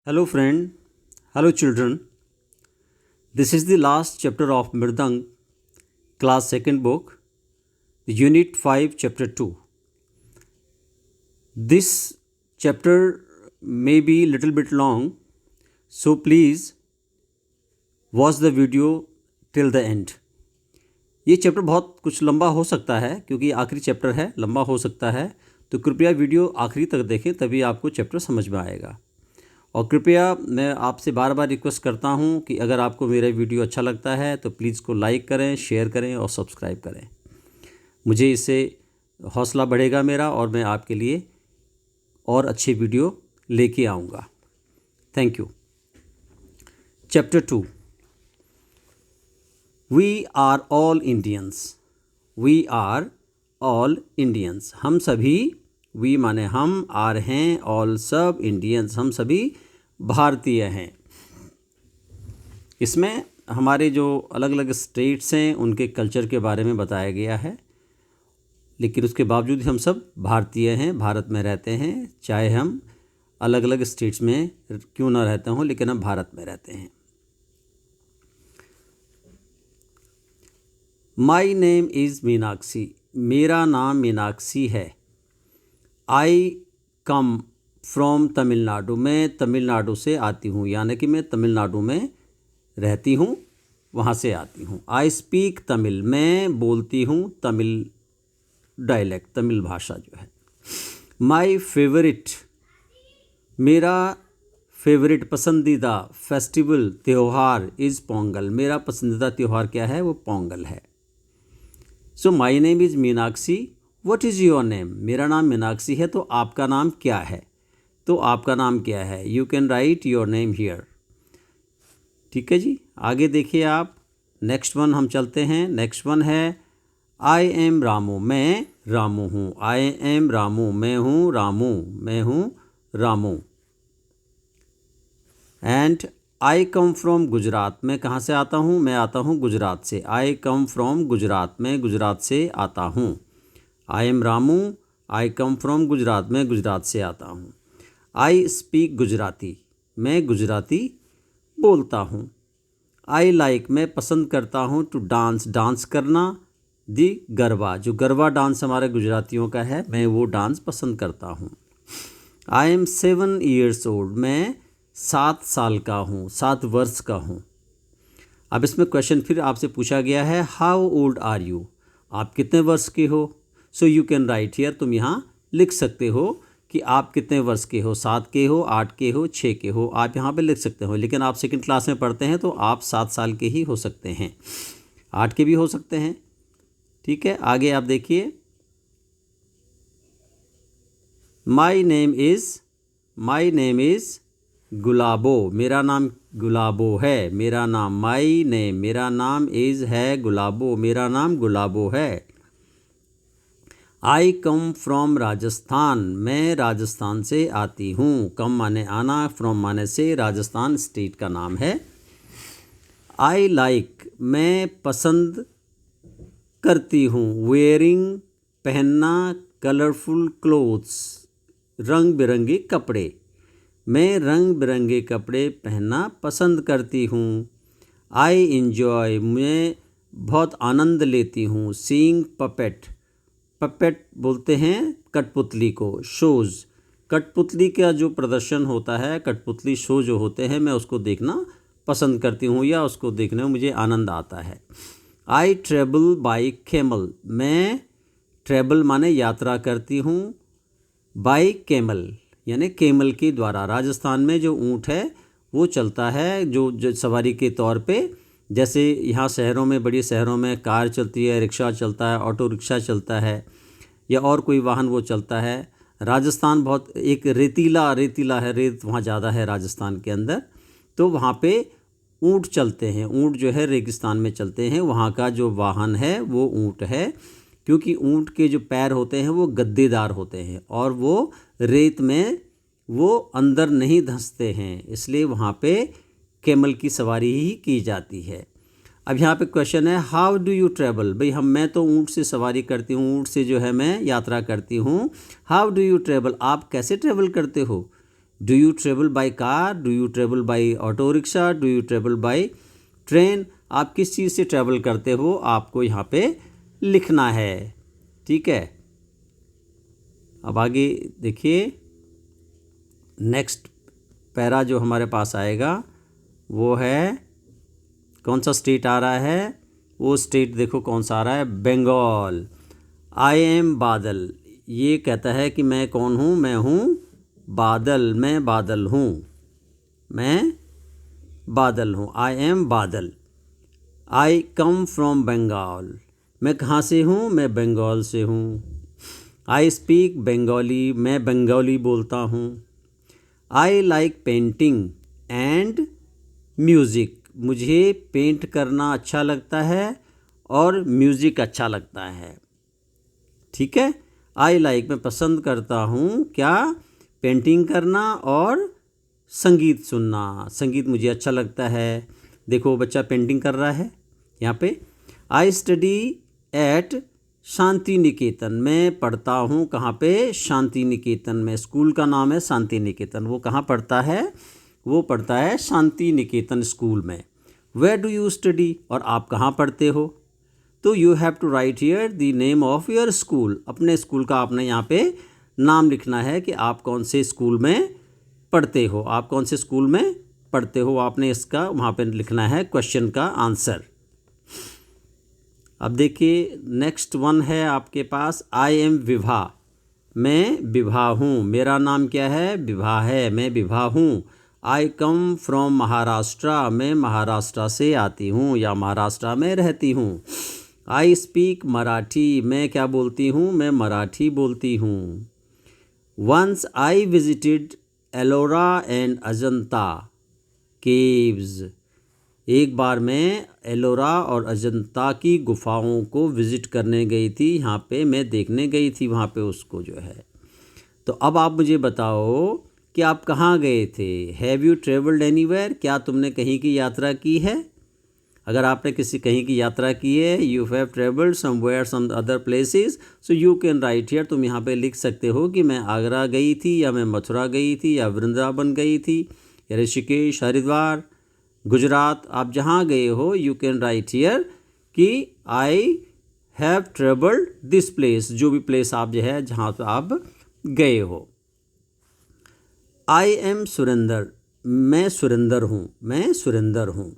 Hello, friend. Hello, children. This is the last chapter of Mridang, class 2nd book, Unit 5, Chapter 2. This chapter may be a little bit long, so please watch the video till the end. ये chapter बहुत कुछ लंबा हो सकता है क्योंकि आखिरी chapter है, लंबा हो सकता है, तो कृपया वीडियो आखिरी तक देखें, तभी आपको चैप्टर समझ में आएगा। और कृपया मैं आपसे बार बार रिक्वेस्ट करता हूं कि अगर आपको मेरा वीडियो अच्छा लगता है तो प्लीज़ को लाइक करें, शेयर करें और सब्सक्राइब करें। मुझे इससे हौसला बढ़ेगा मेरा और मैं आपके लिए और अच्छी वीडियो लेके आऊँगा। Thank you. Chapter 2, we are all Indians. We are all Indians, हम सभी, वी माने हम, आर हैं, ऑल सब, इंडियंस हम सभी भारतीय हैं। इसमें हमारे जो अलग अलग स्टेट्स हैं उनके कल्चर के बारे में बताया गया है, लेकिन उसके बावजूद हम सब भारतीय हैं, भारत में रहते हैं, चाहे हम अलग अलग स्टेट्स में क्यों ना रहते हों, लेकिन हम भारत में रहते हैं। माई नेम इज़ मीनाक्षी, मेरा नाम मीनाक्षी है। आई कम फ्रॉम तमिलनाडु, मैं तमिलनाडु से आती हूँ, यानी कि मैं तमिलनाडु में रहती हूँ, वहाँ से आती हूँ। आई स्पीक तमिल, मैं बोलती हूँ तमिल डायलेक्ट, तमिल भाषा जो है। माई फेवरेट, मेरा फेवरेट पसंदीदा फेस्टिवल त्यौहार इज़ पोंगल, मेरा पसंदीदा त्यौहार क्या है, वो पोंगल है। So my name is Meenakshi, what is your name, मेरा नाम मीनाक्षी है, तो आपका नाम क्या है, तो आपका नाम क्या है। You can right your name here. ठीक है जी, आगे देखिए आप। नेक्स्ट वन हम चलते हैं। नेक्स्ट वन है आई एम रामू, मैं रामू हूँ। आई एम रामू, मैं हूँ रामू, मैं हूँ Ramu. And I come from Gujarat, मैं कहाँ से आता हूँ, मैं आता हूँ गुजरात से। आई कम फ्रॉम गुजरात, मैं गुजरात से आता हूँ। I am Ramu, I come from Gujarat, मैं गुजरात से आता हूँ। आई स्पीक गुजराती, मैं गुजराती बोलता हूँ। आई लाइक, मैं पसंद करता हूँ, टू डांस, डांस करना, दी गरबा, जो गरबा डांस हमारे गुजरातियों का है, मैं वो डांस पसंद करता हूँ। आई एम 7 years old, मैं 7 साल का हूँ, 7 वर्ष का हूँ। अब इसमें क्वेश्चन फिर आपसे पूछा गया है, हाउ ओल्ड आर यू, आप कितने वर्ष के हो। सो यू कैन राइट हियर, तुम यहाँ लिख सकते हो कि आप कितने वर्ष के हो, 7 के हो, 8 के हो, 6 के हो, आप यहाँ पे लिख सकते हो। लेकिन आप सेकंड क्लास में पढ़ते हैं तो आप 7 साल के ही हो सकते हैं, 8 के भी हो सकते हैं। ठीक है, आगे आप देखिए। माई नेम इज़ गुलाबो, मेरा नाम गुलाबो है, मेरा नाम, माई नेम, मेरा नाम इज़ है गुलाबो, मेरा नाम गुलाबो है। आई कम फ्रॉम राजस्थान, मैं राजस्थान से आती हूँ। कम माने आना, फ्रॉम माने से, राजस्थान स्टेट का नाम है। आई लाइक, मैं पसंद करती हूँ, वेयरिंग, पहनना, कलरफुल क्लोथ्स, रंग बिरंगे कपड़े, मैं रंग बिरंगे कपड़े पहनना पसंद करती हूँ। आई इंजॉय, मैं बहुत आनंद लेती हूँ, सीइंग पपेट, पपेट बोलते हैं कठपुतली को, शोज़, कठपुतली का जो प्रदर्शन होता है, कठपुतली शो जो होते हैं, मैं उसको देखना पसंद करती हूँ या उसको देखने में मुझे आनंद आता है। आई ट्रेवल बाई कैमल, मैं ट्रेवल माने यात्रा करती हूँ, बाई कैमल यानी कैमल के द्वारा। राजस्थान में जो ऊँट है वो चलता है जो सवारी के तौर पे, जैसे यहाँ शहरों में, बड़ी शहरों में कार चलती है, रिक्शा चलता है, ऑटो रिक्शा चलता है, या और कोई वाहन वो चलता है। राजस्थान बहुत एक रेतीला है, रेत वहाँ ज़्यादा है राजस्थान के अंदर, तो वहाँ पे ऊँट चलते हैं। ऊँट जो है रेगिस्तान में चलते हैं, वहाँ का जो वाहन है वो ऊँट है, क्योंकि ऊँट के जो पैर होते हैं वो गद्देदार होते हैं और वो रेत में वो अंदर नहीं धंसते हैं, इसलिए वहाँ पे कैमल की सवारी ही की जाती है। अब यहाँ पे क्वेश्चन है, हाउ डू यू ट्रैवल, भाई मैं तो ऊँट से सवारी करती हूँ, ऊँट से जो है मैं यात्रा करती हूँ। हाउ डू यू ट्रैवल, आप कैसे ट्रैवल करते हो। Do you travel by car, do you travel by auto rickshaw, do you travel by train, आप किस चीज़ से ट्रैवल करते हो आपको यहाँ पे लिखना है। ठीक है, अब आगे देखिए नेक्स्ट पैरा जो हमारे पास आएगा वो है, कौन सा स्टेट आ रहा है, वो स्टेट देखो कौन सा आ रहा है, बंगाल। आई एम बादल, ये कहता है कि मैं कौन हूँ, मैं हूँ बादल, मैं बादल हूँ, मैं बादल हूँ, आई एम बादल। आई कम फ्रॉम बंगाल, मैं कहाँ से हूँ, मैं बंगाल से हूँ। आई स्पीक बंगाली, मैं बंगाली बोलता हूँ। I like painting and music, मुझे पेंट करना अच्छा लगता है और म्यूज़िक अच्छा लगता है। ठीक है, आई लाइक मैं पसंद करता हूँ क्या, पेंटिंग करना और संगीत सुनना, संगीत मुझे अच्छा लगता है। देखो बच्चा पेंटिंग कर रहा है यहाँ पे। I study eight Shanti Niketan, मैं पढ़ता हूँ कहाँ पे, शांति निकेतन में, स्कूल का नाम है शांति निकेतन। वो कहाँ पढ़ता है, वो पढ़ता है शांति निकेतन स्कूल में। वेयर डू यू स्टडी, और आप कहाँ पढ़ते हो, तो you have to write here the name of your school, अपने स्कूल का आपने यहाँ पे नाम लिखना है कि आप कौन से स्कूल में पढ़ते हो, आप कौन से स्कूल में पढ़ते हो, आपने इसका वहाँ पे लिखना है क्वेश्चन का आंसर। अब देखिए नेक्स्ट वन है आपके पास, आई एम विभा, मैं विभा हूँ, मेरा नाम क्या है, विभा है, मैं विभा हूँ। आई कम फ्रॉम महाराष्ट्र, मैं महाराष्ट्र से आती हूँ या महाराष्ट्र में रहती हूँ। आई स्पीक मराठी, मैं क्या बोलती हूँ, मैं मराठी बोलती हूँ। Once I visited Ellora and Ajanta caves, एक बार मैं एलोरा और अजंता की गुफाओं को विज़िट करने गई थी, यहाँ पे मैं देखने गई थी वहाँ पे उसको जो है। तो अब आप मुझे बताओ कि आप कहाँ गए थे। हैव यू ट्रेवल्ड एनीवेयर, क्या तुमने कहीं की यात्रा की है। अगर आपने किसी कहीं की यात्रा की है, you have travelled somewhere some other places, so you can write here, तुम यहाँ पे लिख सकते हो कि मैं आगरा गई थी या मैं मथुरा गई थी या वृंदावन गई थी या ऋषिकेश, हरिद्वार, गुजरात, आप जहाँ गए हो यू कैन राइट हियर कि I have travelled this place, जो भी प्लेस आप जो है जहाँ पे आप गए हो। आई एम सुरेंदर, मैं सुरेंदर हूँ, मैं सुरेंदर हूँ।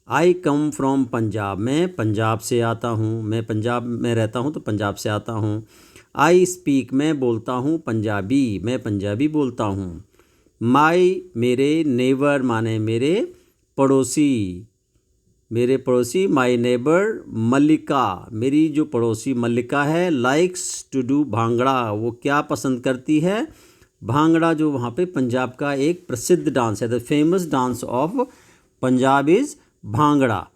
आई कम फ्रॉम पंजाब, मैं पंजाब से आता हूँ, मैं पंजाब में रहता हूँ तो पंजाब से आता हूँ। आई स्पीक, मैं बोलता हूँ पंजाबी, मैं पंजाबी बोलता हूँ। माई, मेरे, नेबर माने मेरे पड़ोसी, मेरे पड़ोसी। माई नेबर मल्लिका, मेरी जो पड़ोसी मल्लिका है। लाइक्स टू डू भांगड़ा, वो क्या पसंद करती है, भांगड़ा, जो वहाँ पे पंजाब का एक प्रसिद्ध डांस है। The famous dance of Punjab is bhangra,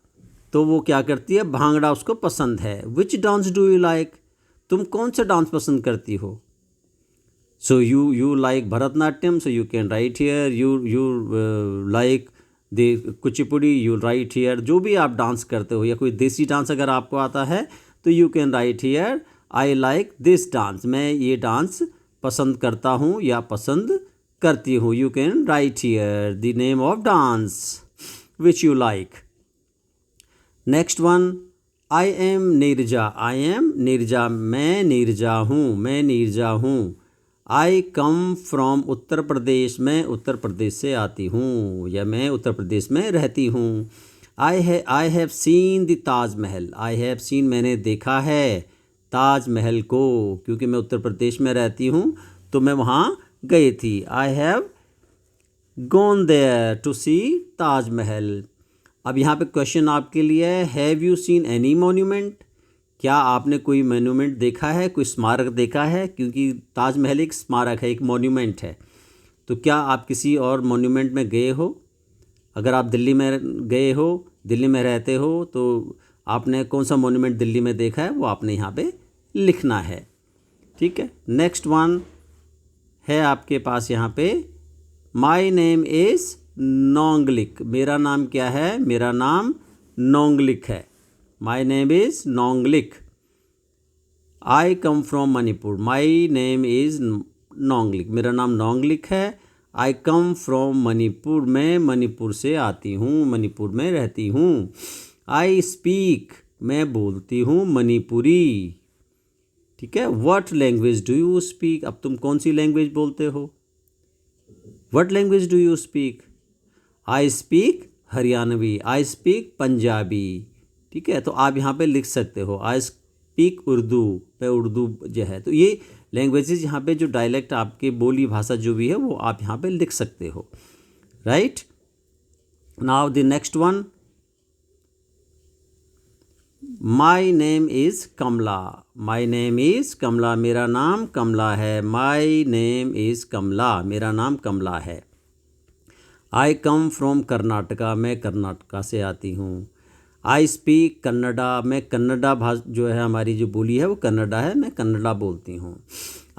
तो वो क्या करती है, भांगड़ा उसको पसंद है। Which dance do you like, तुम कौन सा डांस पसंद करती हो। So you like Bharatanatyam, so you can write here you like the Kuchipudi, you right here जो भी आप डांस करते हो, या कोई देसी डांस अगर आपको आता है तो you can write here I like this dance, मैं ये डांस पसंद करता हूँ या पसंद करती हूँ। You can write here the name of dance which you like. Next one, I am Neerja, I am Neerja, मैं नीरजा हूँ, मैं नीरजा हूँ। आई कम फ्रॉम उत्तर प्रदेश, मैं उत्तर प्रदेश से आती हूँ या मैं उत्तर प्रदेश में रहती हूँ। I have seen the Taj Mahal, I have seen मैंने देखा है ताजमहल को, क्योंकि मैं उत्तर प्रदेश में रहती हूँ तो मैं वहाँ गई थी। I have gone there to see Taj Mahal. अब यहाँ पे क्वेश्चन आपके लिए है, have you seen any monument, क्या आपने कोई मोन्यूमेंट देखा है, कोई स्मारक देखा है, क्योंकि ताजमहल एक स्मारक है, एक मोन्यूमेंट है। तो क्या आप किसी और मोन्यूमेंट में गए हो। अगर आप दिल्ली में गए हो, दिल्ली में रहते हो, तो आपने कौन सा मोन्यूमेंट दिल्ली में देखा है वो आपने यहाँ पे लिखना है। ठीक है, नेक्स्ट वन है आपके पास यहाँ पे, माई नेम इज़ नोंगलिक, मेरा नाम क्या है, मेरा नाम नोंगलिक है। My name is Nonglik. I come from Manipur, my name is Nonglik, मेरा नाम नोंगलिक है। आई कम फ्रॉम मणिपुर, मैं मणिपुर से आती हूँ, मणिपुर में रहती हूँ। आई स्पीक, मैं बोलती हूँ मणिपुरी। ठीक है, what language do you speak, अब तुम कौन सी लैंग्वेज बोलते हो? What language do you speak? I speak Haryanvi, I speak Punjabi. ठीक है, तो आप यहाँ पे लिख सकते हो आई स्पीक उर्दू, पे उर्दू जो है। तो ये लैंग्वेजेस यहाँ पे जो डायलेक्ट आपके बोली भाषा जो भी है वो आप यहाँ पे लिख सकते हो। Right, now the next one, my name is Kamala, my name is Kamala, मेरा नाम कमला है। माई नेम इज़ कमला, मेरा नाम कमला है। आई कम फ्रॉम कर्नाटका, मैं कर्नाटका से आती हूँ। आई स्पीक कन्नडा, मैं कन्नडा भाषा जो है हमारी जो बोली है वो कन्नडा है, मैं कन्नडा बोलती हूँ।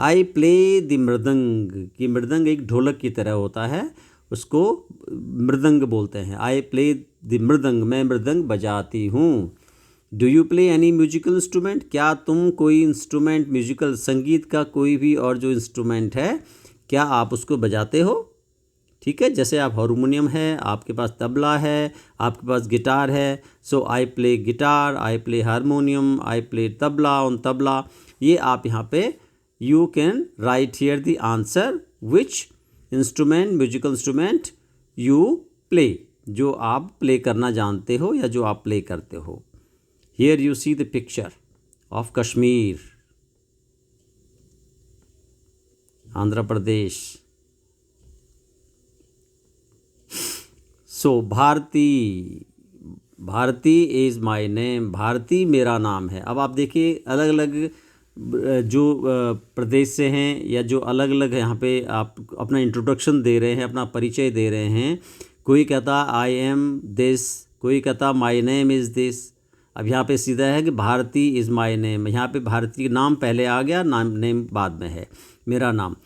आई प्ले द मृदंग, कि मृदंग एक ढोलक की तरह होता है, उसको मृदंग बोलते हैं। आई प्ले द मृदंग, मैं मृदंग बजाती हूँ। Do you play any musical instrument, क्या तुम कोई इंस्ट्रूमेंट म्यूजिकल संगीत का कोई भी और जो इंस्ट्रूमेंट है क्या आप उसको बजाते हो? ठीक है, जैसे आप हारमोनियम है, आपके पास तबला है, आपके पास गिटार है। So I play guitar, I play harmonium, I play tabla on tabla. ये आप यहाँ पे you can write here the answer which instrument, musical instrument you play, जो आप प्ले करना जानते हो या जो आप प्ले करते हो। Here you see the picture of Kashmir, Andhra Pradesh. So Bharti, Bharti is my name, Bharti मेरा नाम है। अब आप देखिए अलग अलग जो प्रदेश से हैं या जो अलग अलग यहाँ पे आप अपना इंट्रोडक्शन दे रहे हैं, अपना परिचय दे रहे हैं। कोई कहता आई एम दिस, कोई कहता माई नेम इज़ दिस। अब यहाँ पे सीधा है कि भारती इज़ माई नेम, यहाँ पे भारती नाम पहले आ गया, नाम नेम बाद में है। मेरा नाम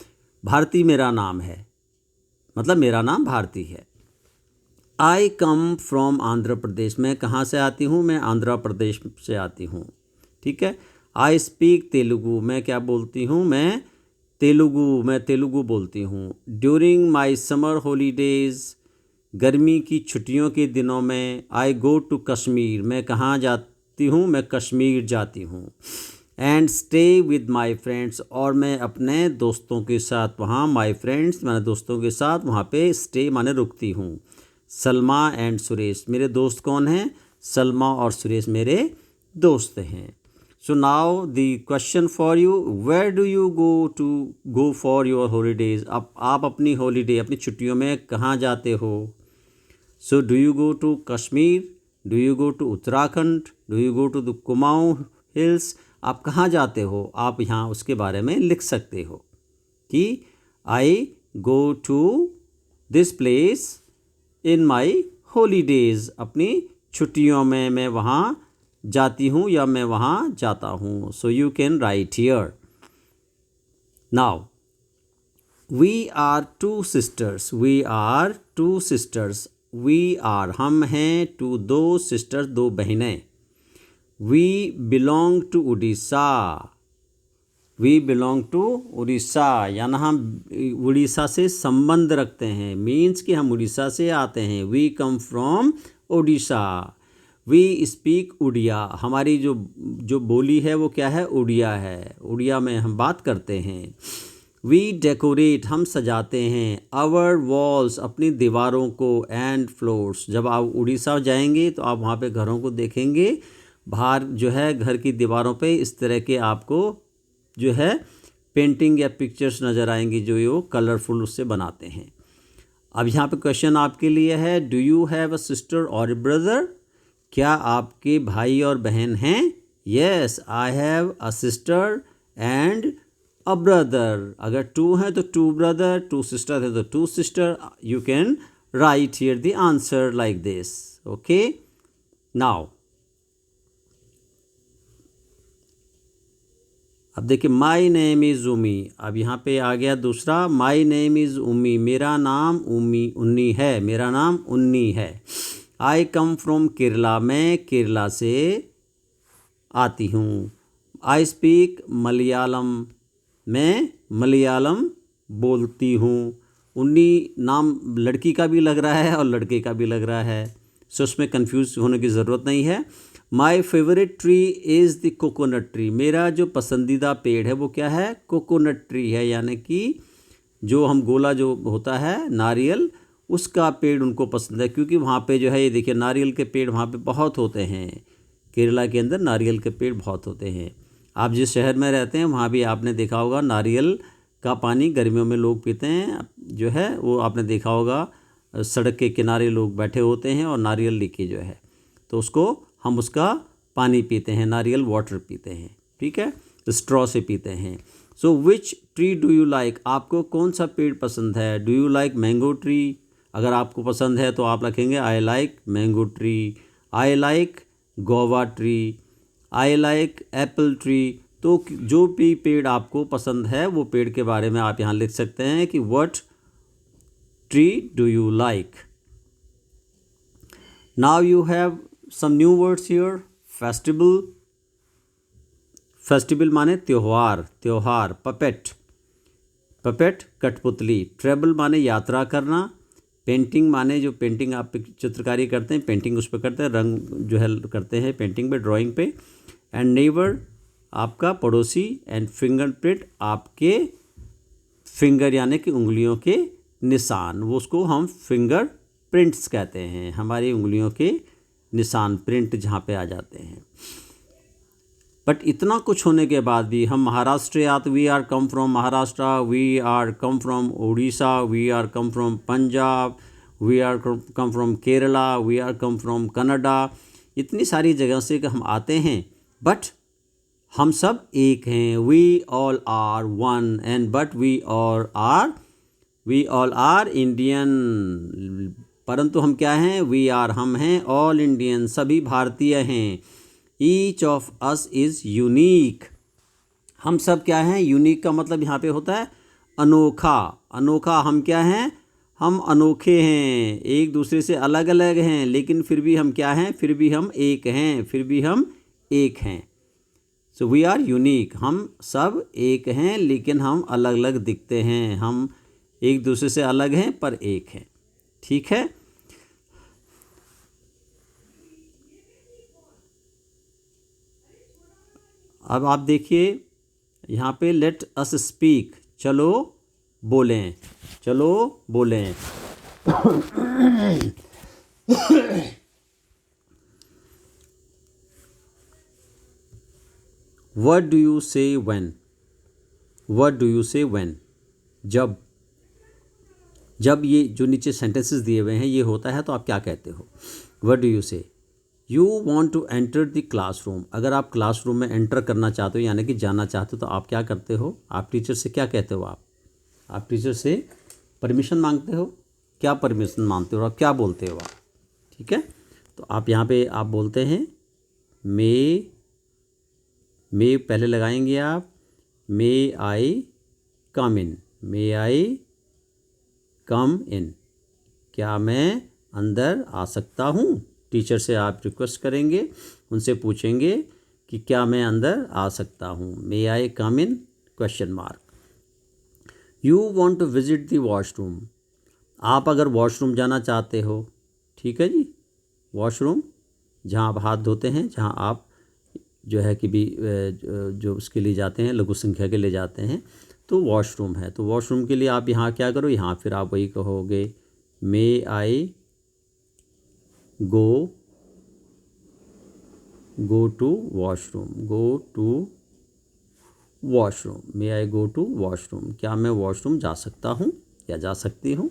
भारती, मेरा नाम है, मतलब मेरा नाम भारती है। आई कम फ्रॉम आंध्र प्रदेश, मैं कहाँ से आती हूँ? मैं आंध्र प्रदेश से आती हूँ। ठीक है, आई स्पीक तेलुगु, मैं क्या बोलती हूँ? मैं तेलुगु बोलती हूँ। ड्यूरिंग माई समर हॉलीडेज़, गर्मी की छुट्टियों के दिनों में। आई गो टू कश्मीर, मैं कहाँ जाती हूँ? मैं कश्मीर जाती हूँ। And stay with my friends, और मैं अपने दोस्तों के साथ वहाँ, माई फ्रेंड्स मैंने दोस्तों के साथ वहाँ पे स्टे माने रुकती हूँ। सलमा एंड सुरेश, मेरे दोस्त कौन हैं? सलमा और सुरेश मेरे दोस्त हैं। So now the question for you, where do you go for your holidays, अब आप अपनी हॉलीडे, अपनी छुट्टियों में कहाँ जाते हो? So do you go to Kashmir, do you go to Uttarakhand, do you go to the Kumaon hills, आप कहाँ जाते हो? आप यहाँ उसके बारे में लिख सकते हो कि I go to this place in my holidays, अपनी छुट्टियों में मैं वहाँ जाती हूँ या मैं वहाँ जाता हूँ। So you can write here. Now we are two sisters, we are two sisters, we are हम हैं, टू दो सिस्टर्स दो बहनें। We belong to Orissa, we belong to Orissa, यानी हम उड़ीसा से संबंध रखते हैं, मीन्स कि हम उड़ीसा से आते हैं। We come from Orissa. We speak Oriya, हमारी जो बोली है वो क्या है? उड़िया है, उड़िया में हम बात करते हैं। वी डेकोरेट, हम सजाते हैं। आवर वॉल्स, अपनी दीवारों को। एंड फ्लोर्स, जब आप उड़ीसा जाएंगे तो आप वहाँ पे घरों को देखेंगे, बाहर जो है घर की दीवारों पे इस तरह के आपको जो है पेंटिंग या पिक्चर्स नज़र आएंगी जो ये कलरफुल उससे बनाते हैं। अब यहाँ पे क्वेश्चन आपके लिए है, do you have a sister और ब्रदर, क्या आपके भाई और बहन हैं? Yes, I have a sister and a brother. अगर टू है तो टू ब्रदर, टू सिस्टर है तो two sister. You can write here the answer like this. Okay, now अब देखिए, माई नेम इज़ उमी, अब यहाँ पे आ गया दूसरा, माई नेम इज़ उम्मी, मेरा नाम उन्नी है, मेरा नाम उन्नी है। आई कम फ्रॉम केरला, मैं केरला से आती हूँ। आई स्पीक मलयालम, मैं मलयालम बोलती हूँ। उन्नी नाम लड़की का भी लग रहा है और लड़के का भी लग रहा है, सो उसमें कंफ्यूज होने की ज़रूरत नहीं है। My favourite tree is the coconut tree, मेरा जो पसंदीदा पेड़ है वो क्या है, कोकोनट ट्री है, यानी कि जो हम गोला जो होता है नारियल, उसका पेड़ उनको पसंद है, क्योंकि वहाँ पे जो है ये देखिए नारियल के पेड़ वहाँ पे बहुत होते हैं, केरला के अंदर नारियल के पेड़ बहुत होते हैं। आप जिस शहर में रहते हैं वहाँ भी आपने देखा होगा नारियल का पानी गर्मियों में लोग पीते हैं, जो है वो आपने देखा होगा सड़क के किनारे लोग बैठे होते हैं और नारियल लेके जो है तो उसको हम उसका पानी पीते हैं, नारियल वाटर पीते हैं, ठीक है, स्ट्रॉ से पीते हैं। So which tree do you like, आपको कौन सा पेड़ पसंद है। Do you like mango tree, अगर आपको पसंद है तो आप लिखेंगे I like mango tree, I like guava tree, I like apple tree. तो जो भी पेड़ आपको पसंद है वो पेड़ के बारे में आप यहाँ लिख सकते हैं कि what tree do you like. Now you have some new words here. Festival, festival माने त्यौहार, त्यौहार। पपेट, पपेट कठपुतली। ट्रेवल माने यात्रा करना। पेंटिंग माने जो पेंटिंग आप चित्रकारी करते हैं, पेंटिंग उस पर करते हैं, रंग जो है करते हैं पेंटिंग पे, ड्राइंग पे। एंड नेबर आपका पड़ोसी। एंड फिंगरप्रिंट आपके फिंगर यानी कि उंगलियों के निशान, वो उसको हम फिंगर प्रिंट्स कहते हैं, हमारी उंगलियों के निशान, प्रिंट जहाँ पे आ जाते हैं। बट इतना कुछ होने के बाद भी हम महाराष्ट्र या तो we are come from Maharashtra, we are come from Orissa, we are come from Punjab, we are come from Kerala, we are come from Canada, इतनी सारी जगह से हम आते हैं, बट हम सब एक हैं। We all are one and but we all are Indian, परंतु हम क्या हैं, वी आर हम हैं, ऑल इंडियन सभी भारतीय हैं। Each of us is unique, हम सब क्या हैं, यूनिक का मतलब यहाँ पे होता है अनोखा, अनोखा। हम क्या हैं, हम अनोखे हैं, एक दूसरे से अलग अलग हैं, लेकिन फिर भी हम क्या हैं, फिर भी हम एक हैं, फिर भी हम एक हैं। सो वी आर यूनिक, हम सब एक हैं लेकिन हम अलग अलग दिखते हैं, हम एक दूसरे से अलग हैं पर एक हैं, ठीक है। अब आप देखिए यहाँ पे लेट अस स्पीक, चलो बोलें, चलो बोलें। व्हाट डू यू से व्हेन, व्हाट डू यू से व्हेन, जब, जब ये जो नीचे सेंटेंसेस दिए हुए हैं ये होता है तो आप क्या कहते हो। What do you say. You want to enter the classroom, अगर आप क्लासरूम में एंटर करना चाहते हो यानी कि जाना चाहते हो तो आप क्या करते हो, आप टीचर से क्या कहते हो, आप टीचर से परमिशन मांगते हो, क्या परमिशन मांगते हो, आप क्या बोलते हो आप, ठीक है। तो आप यहाँ पे आप बोलते हैं मे पहले लगाएंगे आप, मे I come in, may I come इन, क्या मैं अंदर आ सकता हूँ। टीचर से आप रिक्वेस्ट करेंगे, उनसे पूछेंगे कि क्या मैं अंदर आ सकता हूँ, may I come in question mark. You want to visit the washroom, आप अगर वॉशरूम जाना चाहते हो, ठीक है जी, वॉशरूम जहाँ आप हाथ धोते हैं, जहाँ आप जो है कि भी जो उसके लिए जाते हैं, लघु संख्या के लिए जाते हैं, तो वॉशरूम है। तो वॉशरूम के लिए आप यहाँ क्या करो, यहाँ फिर आप वही कहोगे may I go to washroom, go to washroom, may I go to washroom, क्या मैं वॉशरूम जा सकता हूँ या जा सकती हूँ।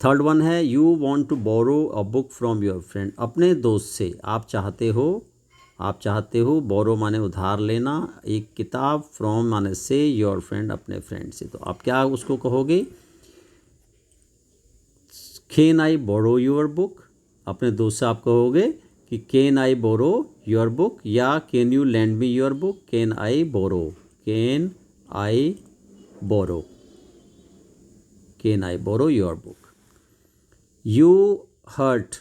थर्ड वन है you want to borrow a book from your friend, अपने दोस्त से आप चाहते हो, बोरो माने उधार लेना, एक किताब, फ्रॉम माने से, योर फ्रेंड अपने फ्रेंड से, तो आप क्या उसको कहोगे, can I borrow your book, अपने दोस्त से आप कहोगे कि can I borrow your book, या can you lend me your book, can I borrow, can I borrow, can I borrow your book. You hurt,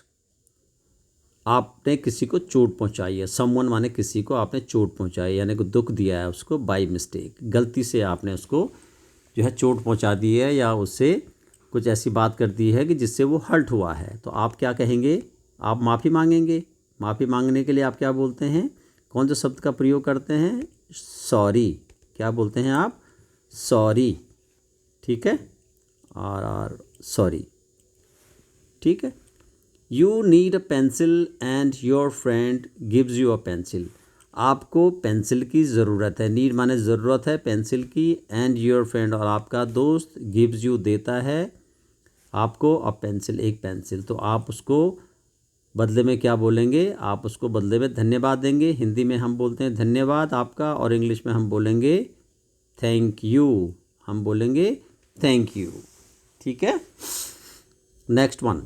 आपने किसी को चोट पहुंचाई है, समवन माने किसी को आपने चोट पहुंचाई यानी कि दुख दिया है उसको, बाय मिस्टेक, गलती से आपने उसको जो है चोट पहुंचा दी है या उससे कुछ ऐसी बात कर दी है कि जिससे वो हर्ट हुआ है, तो आप क्या कहेंगे? आप माफ़ी मांगेंगे। माफ़ी मांगने के लिए आप क्या बोलते हैं? कौन से शब्द का प्रयोग करते हैं? सॉरी। क्या बोलते हैं आप? सॉरी। ठीक है, और सॉरी। ठीक है। You need a pencil and your friend gives you a pencil. आपको पेंसिल की ज़रूरत है। नीड माने ज़रूरत है पेंसिल की, एंड योर फ्रेंड और आपका दोस्त, गिव्स यू देता है आपको अ पेंसिल, एक पेंसिल। तो आप उसको बदले में क्या बोलेंगे? आप उसको बदले में धन्यवाद देंगे। हिंदी में हम बोलते हैं धन्यवाद आपका, और इंग्लिश में हम बोलेंगे थैंक यू। हम बोलेंगे थैंक यू। ठीक है। Next one,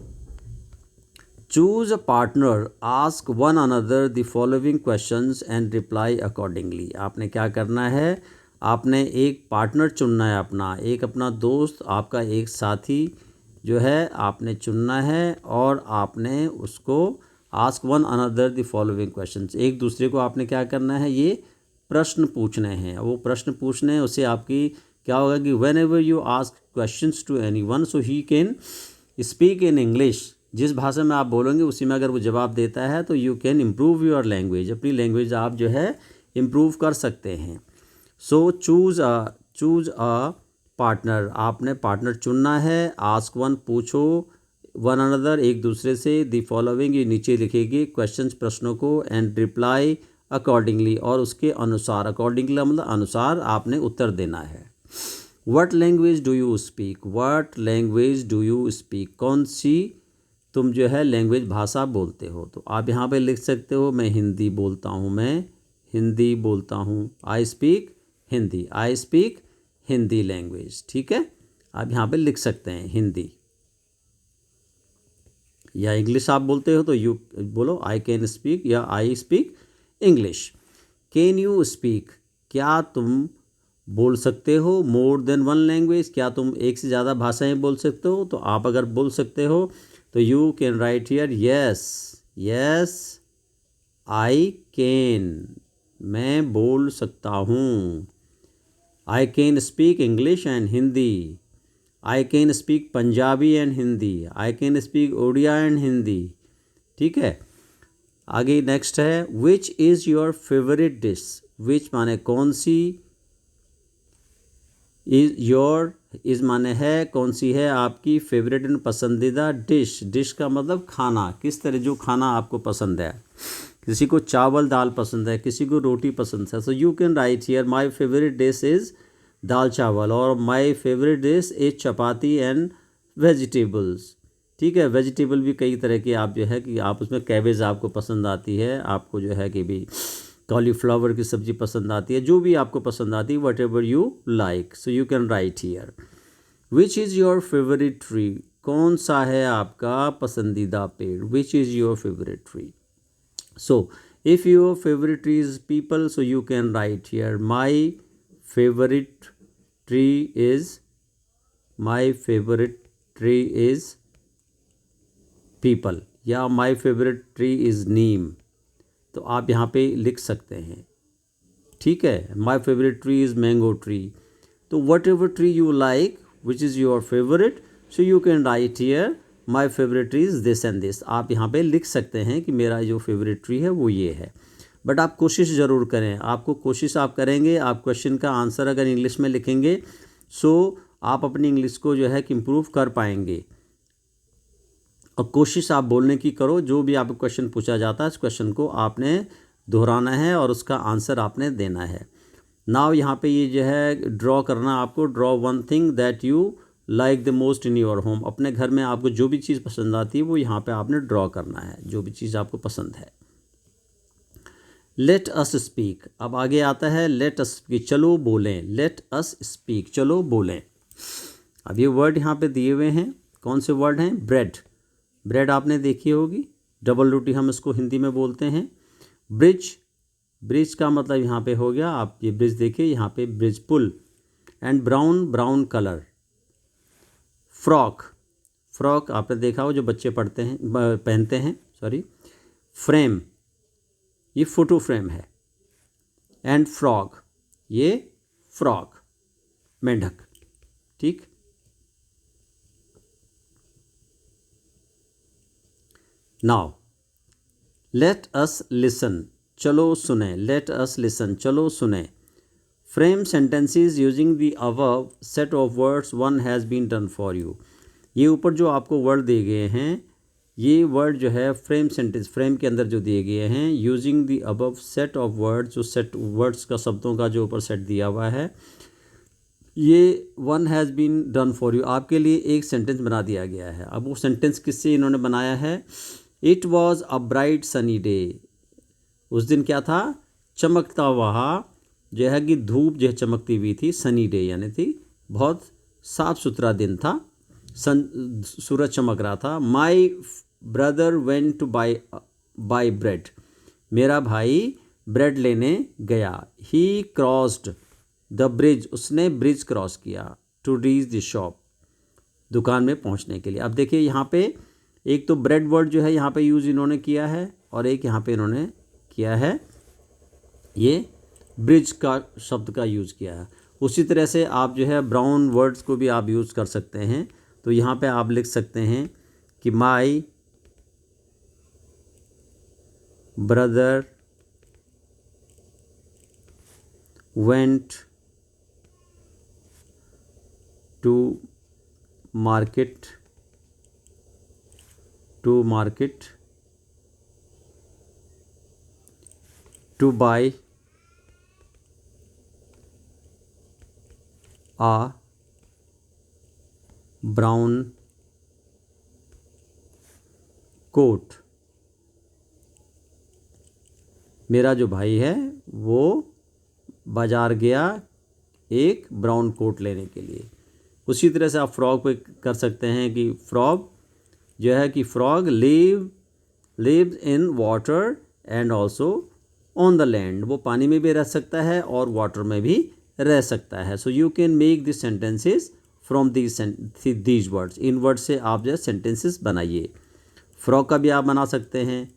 choose a partner, ask one another the following questions and reply accordingly. आपने क्या करना है? आपने एक पार्टनर चुनना है अपना, एक अपना दोस्त, आपका एक साथी जो है आपने चुनना है, और आपने उसको ask one another the following questions, एक दूसरे को आपने क्या करना है? ये प्रश्न पूछने हैं। वो प्रश्न पूछने हैं, उससे आपकी क्या होगा कि whenever you ask questions to anyone, so he can speak in English. जिस भाषा में आप बोलोगे उसी में अगर वो जवाब देता है तो you can improve your language, अपनी लैंग्वेज आप जो है इम्प्रूव कर सकते हैं। सो चूज अ पार्टनर, आपने पार्टनर चुनना है। आस्क वन, पूछो, वन अनदर, एक दूसरे से, द फॉलोइंग, ये नीचे लिखेगी क्वेश्चंस, प्रश्नों को, एंड रिप्लाई अकॉर्डिंगली, और उसके अनुसार, अकॉर्डिंगली मतलब अनुसार आपने उत्तर देना है। What language do you speak, what language do you speak, कौन सी तुम जो है लैंग्वेज भाषा बोलते हो? तो आप यहाँ पे लिख सकते हो मैं हिंदी बोलता हूँ, मैं हिंदी बोलता हूँ। I speak Hindi, I speak Hindi language. ठीक है, आप यहाँ पे लिख सकते हैं हिंदी। या इंग्लिश आप बोलते हो तो यू बोलो आई कैन स्पीक या I speak English. Can you speak, क्या तुम बोल सकते हो मोर देन वन लैंग्वेज, क्या तुम एक से ज़्यादा भाषाएं बोल सकते हो? तो आप अगर बोल सकते हो तो you can write here yes, yes I can, मैं बोल सकता हूँ। I can speak English and Hindi, I can speak Punjabi and Hindi, I can speak Odia and Hindi. ठीक है, आगे नेक्स्ट है which is your favourite dish. Which माने कौन सी, इज योर, इज माने है कौन सी है आपकी, फेवरेट एंड पसंदीदा डिश, डिश का मतलब खाना, किस तरह जो खाना आपको पसंद है। किसी को चावल दाल पसंद है, किसी को रोटी पसंद है। So you can write here my favourite dish is dal chawal, और my favourite dish is chapati and vegetables. ठीक है, वेजिटेबल भी कई तरह की आप जो है कि आप उसमें कैबेज आपको पसंद आती है, आपको जो है कि भी कॉलीफ्लावर की सब्ज़ी पसंद आती है, जो भी आपको पसंद आती है, what ever you like. So you can write here which is your favourite tree, कौन सा है आपका पसंदीदा पेड़, विच is your favourite tree. So if your favourite tree is people, so you can write here my favourite tree is, my favourite tree is people, या my favourite tree is नीम। तो आप यहाँ पे लिख सकते हैं। ठीक है, my favourite tree is mango tree. तो what ever tree you like which is your favourite, so you can write here my favourite tree is this and this. आप यहाँ पे लिख सकते हैं कि मेरा जो फेवरेट ट्री है वो ये है। बट आप कोशिश ज़रूर करें, आपको कोशिश आप करेंगे, आप क्वेश्चन का आंसर अगर इंग्लिश में लिखेंगे सो आप अपनी इंग्लिश को जो है कि इम्प्रूव कर पाएंगे। और कोशिश आप बोलने की करो, जो भी आपको क्वेश्चन पूछा जाता है इस क्वेश्चन को आपने दोहराना है और उसका आंसर आपने देना है। नाउ यहाँ पे ये जो है ड्रॉ करना, आपको draw one thing that you like the most in your home. अपने घर में आपको जो भी चीज़ पसंद आती है वो यहाँ पे आपने ड्रॉ करना है, जो भी चीज़ आपको पसंद है। लेट अस स्पीक, अब आगे आता है लेट अस स्पीक, चलो बोलें, लेट अस स्पीक, चलो बोलें। अब ये वर्ड यहाँ पे दिए हुए हैं, कौन से वर्ड हैं? ब्रेड, ब्रेड आपने देखी होगी, डबल रोटी हम इसको हिंदी में बोलते हैं। ब्रिज, ब्रिज का मतलब यहाँ पे हो गया, आप ये ब्रिज देखिए यहाँ पे ब्रिज पुल। And brown, brown colour. Frock, frock आपने देखा हो जो बच्चे पढ़ते हैं पहनते हैं, सॉरी। फ्रेम, ये फोटो फ्रेम है। एंड फ्रॉग, ये फ्रॉग, मेंढक। ठीक। नाउ लेट अस लिसन, चलो सुने, लेट अस लिसन, चलो सुने। Frame sentences using the above set of words one has been done for you. ये ऊपर जो आपको वर्ड दिए गए हैं, ये वर्ड जो है फ्रेम सेंटेंस, फ्रेम के अंदर जो दिए गए हैं, using the above set of words, जो सेट वर्ड्स का, शब्दों का जो ऊपर सेट दिया हुआ है, ये one has been done for you, आपके लिए एक सेंटेंस बना दिया गया है। अब वो सेंटेंस किससे इन्होंने बनाया है? It was a bright sunny day, उस दिन क्या था? चमकता हुआ, जो है कि धूप जो है चमकती हुई थी, सनी डे यानी थी बहुत साफ सुथरा दिन था, सूरज चमक रहा था। माई brother went two by bread, मेरा भाई ब्रेड लेने गया। ही क्रॉस्ड द ब्रिज, उसने ब्रिज क्रॉस किया। टू रीच द शॉप, दुकान में पहुंचने के लिए। अब देखिए यहाँ पे एक तो ब्रेड वर्ड जो है यहाँ पे यूज़ इन्होंने किया है, और एक यहाँ पे इन्होंने किया है ये ब्रिज का शब्द का यूज़ किया है। उसी तरह से आप जो है ब्राउन वर्ड्स को भी आप यूज़ कर सकते हैं। तो यहाँ पे आप लिख सकते हैं कि my brother went to market to buy a brown coat, मेरा जो भाई है वो बाज़ार गया एक ब्राउन कोट लेने के लिए। उसी तरह से आप फ्रॉग पे कर सकते हैं कि फ्रॉग जो है कि frog lives in water and also on the land, वो पानी में भी रह सकता है और वाटर में भी रह सकता है। So you can make this sentences from these words, in word से आप जो है सेंटेंसेस बनाइए। फ्रॉक का भी आप बना सकते हैं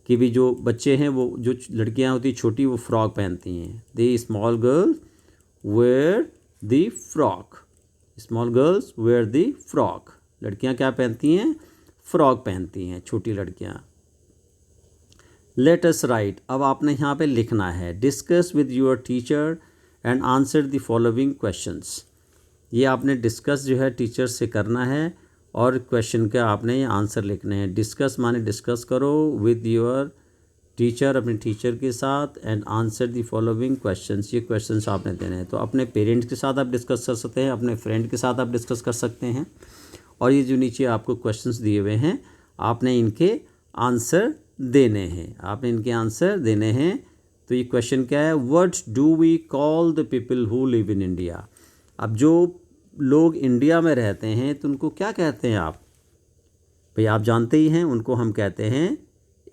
कि भी जो बच्चे हैं, वो जो लड़कियां होती छोटी, वो फ्रॉक पहनती हैं। The small girls wear the frock, small girls wear the frock, लड़कियां क्या पहनती हैं? फ्रॉक पहनती हैं, छोटी लड़कियां। लेट अस राइट, अब आपने यहाँ पे लिखना है। Discuss with your teacher and answer the following questions, ये आपने डिस्कस जो है टीचर से करना है और क्वेश्चन का आपने ये आंसर लिखने हैं। डिस्कस माने डिस्कस करो विद योर टीचर, अपने टीचर के साथ, and answer the following questions, ये क्वेश्चंस आपने देने हैं। तो अपने पेरेंट्स के साथ आप डिस्कस कर सकते हैं, अपने फ्रेंड के साथ आप डिस्कस कर सकते हैं, और ये जो नीचे आपको क्वेश्चंस दिए हुए हैं आपने इनके आंसर देने हैं, आपने इनके आंसर देने हैं। तो ये क्वेश्चन क्या है? What do we call the people who live in India, अब जो लोग इंडिया में रहते हैं तो उनको क्या कहते हैं आप? भाई आप जानते ही हैं, उनको हम कहते हैं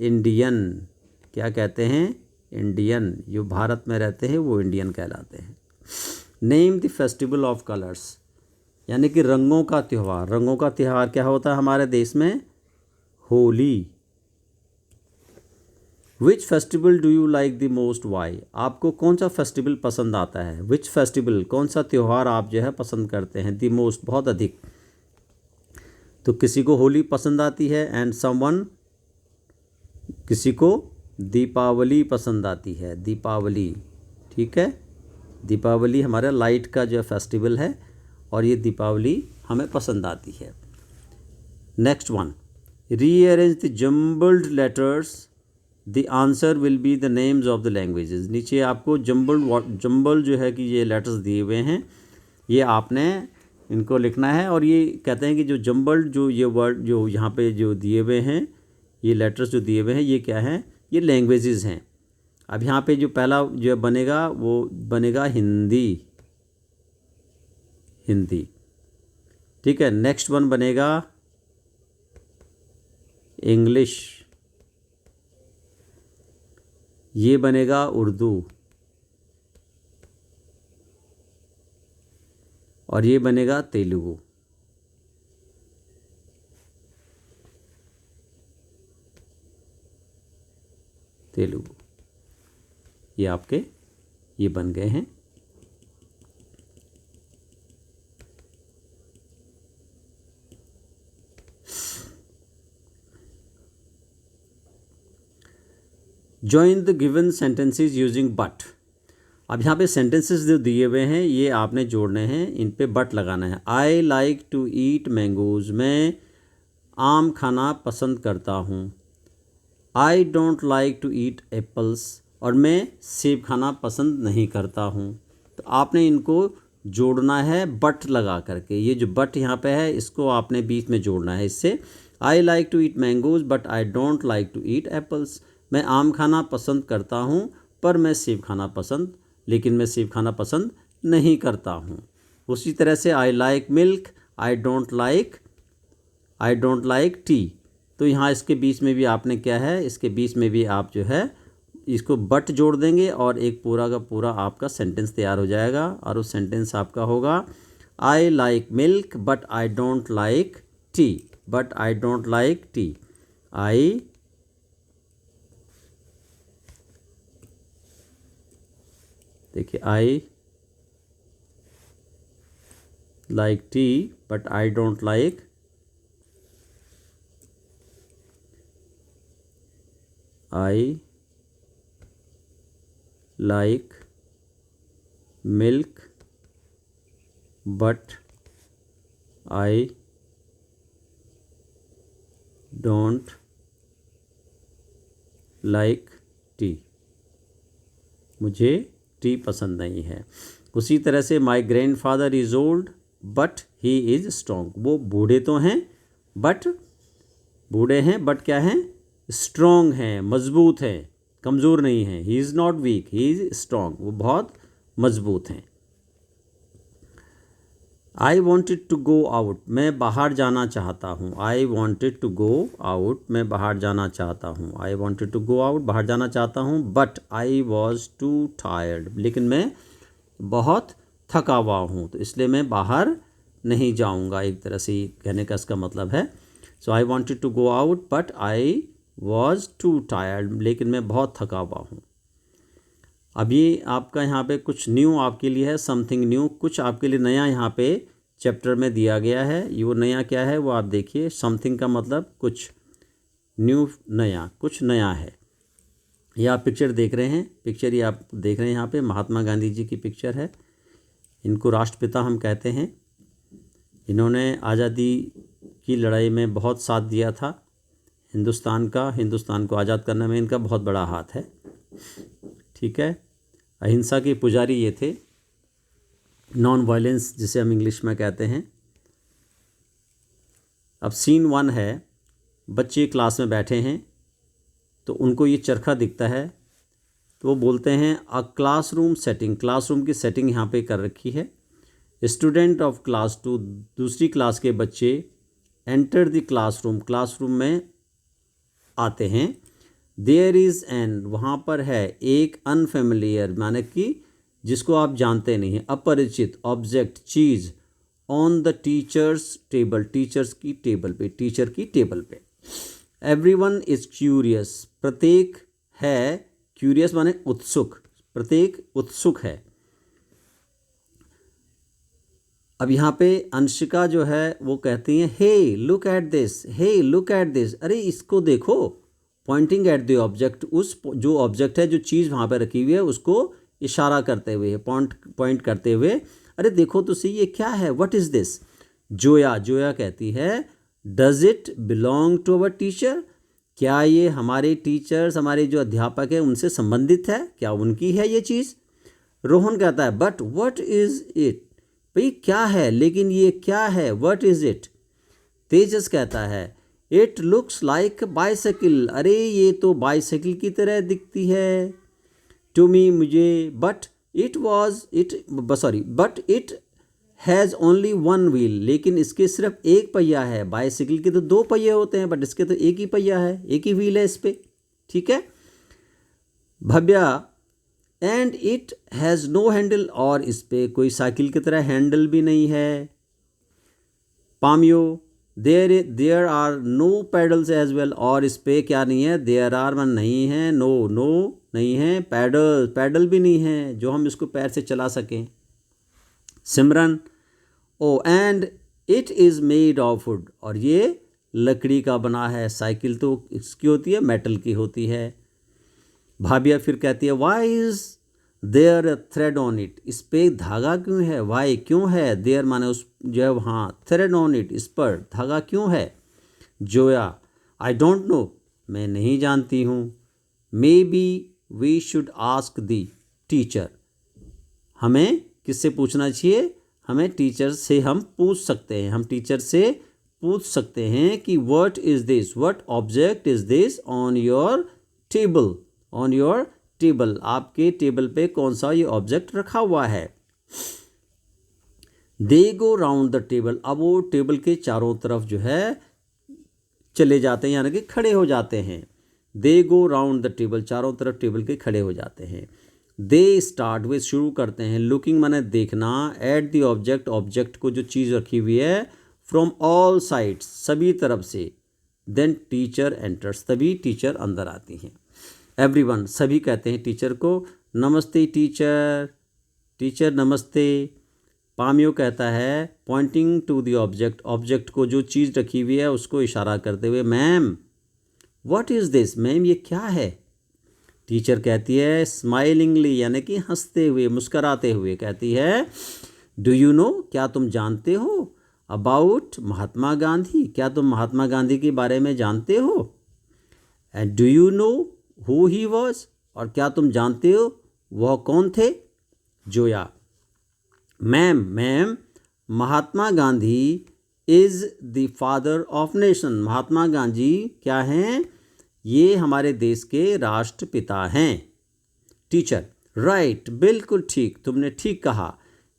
इंडियन। क्या कहते हैं? इंडियन। जो भारत में रहते हैं वो इंडियन कहलाते हैं। Name the festival of colours, यानी कि रंगों का त्यौहार। रंगों का त्यौहार क्या होता है हमारे देश में? Holi. Which festival do you like the most, why, आपको कौन सा फेस्टिवल पसंद आता है? विच फेस्टिवल, कौन सा त्यौहार आप जो है पसंद करते हैं? द मोस्ट, बहुत अधिक। तो किसी को होली पसंद आती है, एंड समवन, किसी को दीपावली पसंद आती है, दीपावली। ठीक है, दीपावली हमारा लाइट का जो फेस्टिवल है, और ये दीपावली हमें पसंद आती है। Next one, rearrange the jumbled letters, the answer will be the names of the languages. नीचे आपको जम्बल जो है कि ये लेटर्स दिए हुए हैं, ये आपने इनको लिखना है। और ये कहते हैं कि जो जम्बल्ड जो ये वर्ड जो यहाँ पे जो दिए हुए हैं, ये लेटर्स जो दिए हुए हैं, ये क्या हैं? ये लैंग्वेजेस हैं। अब यहाँ पे जो पहला जो बनेगा वो बनेगा हिंदी, हिंदी। ठीक है, नेक्स्ट वन बनेगा इंग्लिश, ये बनेगा उर्दू, और ये बनेगा तेलुगु। तेलुगु, ये आपके ये बन गए हैं। Join the given sentences using but. अब यहाँ पे सेंटेंसेस जो दिए हुए हैं ये आपने जोड़ने हैं, इन पे बट लगाना है। I like to eat mangoes, मैं आम खाना पसंद करता हूँ। I don't like to eat apples, और मैं सेब खाना पसंद नहीं करता हूँ। तो आपने इनको जोड़ना है बट लगा करके। ये जो बट यहाँ पे है इसको आपने बीच में जोड़ना है इससे। I like to eat mangoes but I don't like to eat apples, मैं आम खाना पसंद करता हूँ पर मैं सेब खाना पसंद नहीं करता हूँ। उसी तरह से आई like milk, I don't like T. तो यहाँ इसके बीच में भी आपने क्या है, इसके बीच में भी आप जो है इसको बट जोड़ देंगे और एक पूरा का पूरा आपका सेंटेंस तैयार हो जाएगा। और उस सेंटेंस आपका होगा I like milk but I don't like tea, I देखिए I like tea but I don't like milk but I don't like tea, मुझे टी पसंद नहीं है। उसी तरह से my grandfather is old but he is strong, वो बूढ़े हैं बट क्या हैं, स्ट्रॉन्ग हैं, मजबूत हैं, कमज़ोर नहीं हैं। He is not weak, he is strong, वो बहुत मजबूत हैं। I wanted to go out, मैं बाहर जाना चाहता हूँ। I wanted to go out, मैं बाहर जाना चाहता हूँ। I wanted to go out, बाहर जाना चाहता हूँ। But I was too tired, लेकिन मैं बहुत थका हुआ हूँ तो इसलिए मैं बाहर नहीं जाऊँगा। एक तरह से कहने का इसका मतलब है। So I wanted to go out but I was too tired, लेकिन मैं बहुत थका हुआ हूँ। अभी आपका यहाँ पे कुछ न्यू आपके लिए है, समथिंग न्यू, कुछ आपके लिए नया यहाँ पे चैप्टर में दिया गया है। ये वो नया क्या है वो आप देखिए। समथिंग का मतलब कुछ, न्यू नया, कुछ नया है। ये आप पिक्चर देख रहे हैं, पिक्चर ये आप देख रहे हैं यहाँ पे महात्मा गांधी जी की पिक्चर है। इनको राष्ट्रपिता हम कहते हैं। इन्होंने आज़ादी की लड़ाई में बहुत साथ दिया था हिंदुस्तान को आज़ाद करने में इनका बहुत बड़ा हाथ है। ठीक है, अहिंसा के पुजारी ये थे, नॉन वायलेंस जिसे हम इंग्लिश में कहते हैं। अब सीन 1 है, बच्चे क्लास में बैठे हैं तो उनको ये चरखा दिखता है तो वो बोलते हैं अ क्लासरूम सेटिंग, क्लासरूम की सेटिंग यहाँ पे कर रखी है। स्टूडेंट ऑफ क्लास 2, दूसरी क्लास के बच्चे एंटर द क्लासरूम, क्लासरूम में आते हैं। देयर इज़ एन, वहाँ पर है एक अनफेमिलियर, माने कि जिसको आप जानते नहीं हैं, अपरिचित object, cheese, on the teachers table, teacher की टेबल पे। एवरीवन इज़ क्यूरियस, प्रत्येक है, क्यूरियस माने उत्सुक, प्रत्येक उत्सुक है। अब यहाँ पे अंशिका जो है वो कहती हैं हे लुक एट दिस, अरे इसको देखो, पॉइंटिंग एट द ऑब्जेक्ट, उस जो ऑब्जेक्ट है, जो चीज़ वहाँ पे रखी हुई है उसको इशारा करते हुए, पॉइंट करते हुए, अरे देखो तो सही ये क्या है, व्हाट इज़ दिस। जोया कहती है does it belong to our teacher, क्या ये हमारे टीचर्स, हमारे जो अध्यापक हैं उनसे संबंधित है, क्या उनकी है ये चीज़। रोहन कहता है बट व्हाट इज़ इट, भाई क्या है लेकिन ये क्या है, व्हाट इज़ इट। तेजस कहता है इट लुक्स लाइक बाइसाइकिल, अरे ये तो बाइसाइकिल की तरह दिखती है टू मी, मुझे, but it has only one wheel, लेकिन इसके सिर्फ एक पहिया है। बाइसाइकिल के तो 2 पहिए होते हैं बट इसके तो एक ही पहिया है, एक ही व्हील है इस पर। ठीक है। Bhavya and it has no handle, और इस पर कोई साइकिल की तरह हैंडल भी नहीं है। पामियो there are no pedals as well, और इस पे क्या नहीं है, देयर आर मन नहीं है, नो नहीं है, पैडल भी नहीं है जो हम इसको पैर से चला सकें। Simran oh and it is made of wood, और ये लकड़ी का बना है, साइकिल तो इसकी होती है, मेटल की होती है। भाभिया फिर कहती है why is there a thread on it, इस पे धागा क्यों है, वाई क्यों है, देयर माने उस जो है वहाँ, थ्रेड ऑन इट इस पर धागा क्यों है। जोया आई डोंट नो, मैं नहीं जानती हूँ। Maybe we should ask the teacher, हमें किससे पूछना चाहिए, हमें टीचर से हम पूछ सकते हैं, हम टीचर से पूछ सकते हैं कि what is this, what object is this on your table, on your table, आपके टेबल पे कौन सा ये ऑब्जेक्ट रखा हुआ है। दे गो राउंड द टेबल, अब वो टेबल के चारों तरफ जो है चले जाते हैं, यानी कि खड़े हो जाते हैं। दे गो राउंड द टेबल, चारों तरफ टेबल के खड़े हो जाते हैं। दे स्टार्ट, वे शुरू करते हैं, लुकिंग माने देखना, एट द ऑब्जेक्ट, ऑब्जेक्ट को जो चीज़ रखी हुई है, फ्रॉम ऑल साइड्स, सभी तरफ से। देन टीचर एंटर्स, तभी टीचर अंदर आती हैं। एवरीवन, सभी कहते हैं टीचर को नमस्ते टीचर, टीचर नमस्ते। पामियो कहता है pointing to the object, object को जो चीज़ रखी हुई है उसको इशारा करते हुए, ma'am what is this, ma'am ये क्या है। टीचर कहती है स्माइलिंगली, यानी कि हंसते हुए, मुस्कराते हुए कहती है, डू यू नो, क्या तुम जानते हो, अबाउट महात्मा गांधी, क्या तुम महात्मा गांधी के बारे में जानते हो। And do you know who he was, और क्या तुम जानते हो वह कौन थे। Zoya ma'am Mahatma Gandhi is the father of nation, Mahatma Gandhi क्या हैं, ये हमारे देश के राष्ट्रपिता हैं। टीचर राइट, बिल्कुल ठीक, तुमने ठीक कहा।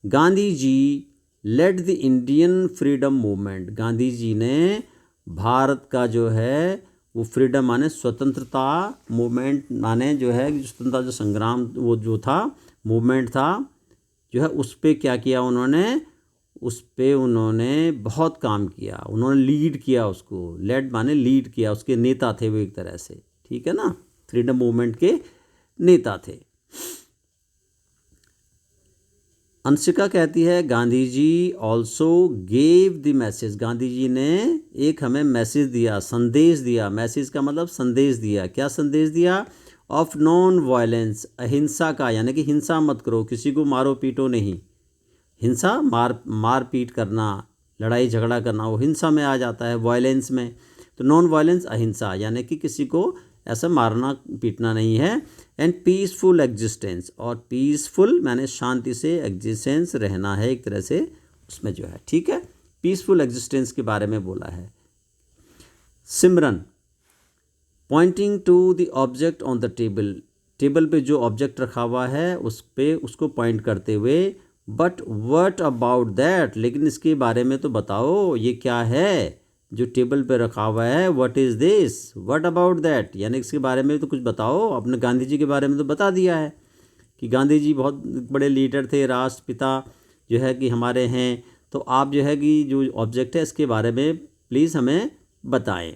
Gandhi ji led the Indian freedom movement, Gandhi ji ने भारत का जो है वो फ्रीडम माने स्वतंत्रता, मूवमेंट माने जो है स्वतंत्रता जो संग्राम, वो जो था मूवमेंट था जो है, उस पर क्या किया उन्होंने, उस पर उन्होंने बहुत काम किया, उन्होंने लीड किया उसको, लेड माने लीड किया, उसके नेता थे वो एक तरह से, ठीक है ना, फ्रीडम मूवमेंट के नेता थे। अंशिका कहती है Gandhi ji also gave the message, Gandhi ji ने एक हमें मैसेज दिया, संदेश दिया, मैसेज का मतलब संदेश दिया, क्या संदेश दिया, ऑफ नॉन वायलेंस, अहिंसा का, यानी कि हिंसा मत करो, किसी को मारो पीटो नहीं, हिंसा मार पीट करना, लड़ाई झगड़ा करना, वो हिंसा में आ जाता है, वायलेंस में। तो नॉन वायलेंस अहिंसा, यानी कि किसी को ऐसा मारना पीटना नहीं है। एंड पीसफुल एग्जिस्टेंस, और पीसफुल माने शांति से, एग्जिस्टेंस रहना है एक तरह से उसमें जो है, ठीक है, पीसफुल एग्जिस्टेंस के बारे में बोला है। Simran pointing to the object on the table, table पे जो ऑब्जेक्ट रखा हुआ है उस पे उसको पॉइंट करते हुए, बट व्हाट अबाउट दैट, लेकिन इसके बारे में तो बताओ, ये क्या है जो टेबल पे रखा हुआ है, what is this, what about that, यानी इसके बारे में तो कुछ बताओ। अपने गांधी जी के बारे में तो बता दिया है कि गांधी जी बहुत बड़े लीडर थे, राष्ट्रपिता जो है कि हमारे हैं, तो आप जो है कि जो ऑब्जेक्ट है इसके बारे में प्लीज़ हमें बताएं।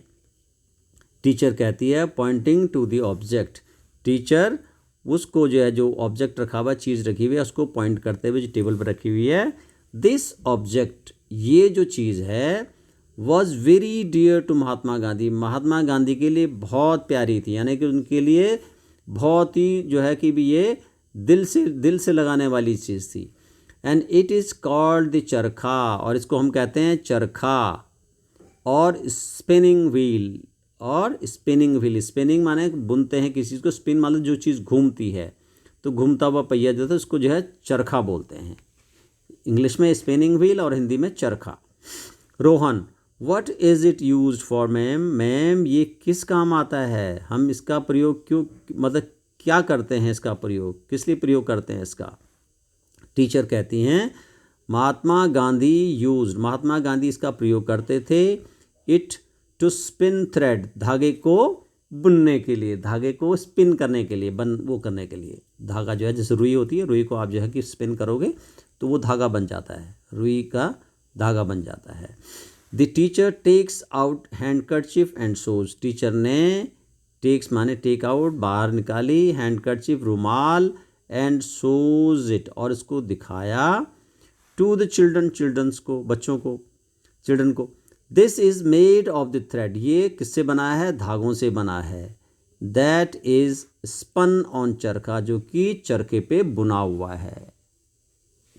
टीचर कहती है pointing to the object, teacher उसको जो है जो ऑब्जेक्ट रखा हुआ, चीज़ रखी हुई है, उसको पॉइंट करते हुए जो टेबल पर रखी हुई है, दिस ऑब्जेक्ट, ये जो चीज़ है, was very dear to Mahatma Gandhi, Mahatma Gandhi के लिए बहुत प्यारी थी, यानी कि उनके लिए बहुत ही जो है कि भी ये दिल से लगाने वाली चीज़ थी। And it is called the चरखा, और इसको हम कहते हैं चरखा, और स्पिनिंग व्हील, और स्पिनिंग व्हील, स्पिनिंग माने बुनते हैं किसी चीज़ को, स्पिन मतलब जो चीज़ घूमती है, तो घूमता हुआ पहिया जो था उसको जो है चरखा बोलते हैं, इंग्लिश में स्पिनिंग व्हील और हिंदी में चरखा। Rohan what is it used for, ma'am ये किस काम आता है, हम इसका प्रयोग क्यों, मतलब क्या करते हैं इसका प्रयोग, किस लिए प्रयोग करते हैं इसका। टीचर कहती हैं महात्मा गांधी यूज्ड, महात्मा गांधी इसका प्रयोग करते थे, इट टू स्पिन थ्रेड, धागे को बुनने के लिए, धागे को स्पिन करने के लिए, वो करने के लिए, धागा जो है जैसे रुई होती है, रुई को आप जो है कि स्पिन करोगे तो वो धागा बन जाता है, रुई का धागा बन जाता है। The teacher takes out handkerchief and shows, teacher ने टेक्स माने टेक आउट, बाहर निकाली, हैंडकरचिफ रुमाल, एंड शोज इट, और इसको दिखाया, टू द चिल्ड्रन, चिल्ड्रंस को, बच्चों को, चिल्ड्रन को। This is made of the thread, ये किससे बना है, धागों से बना है। दैट इज स्पन ऑन चरखा, जो कि चरखे पे बुना हुआ है,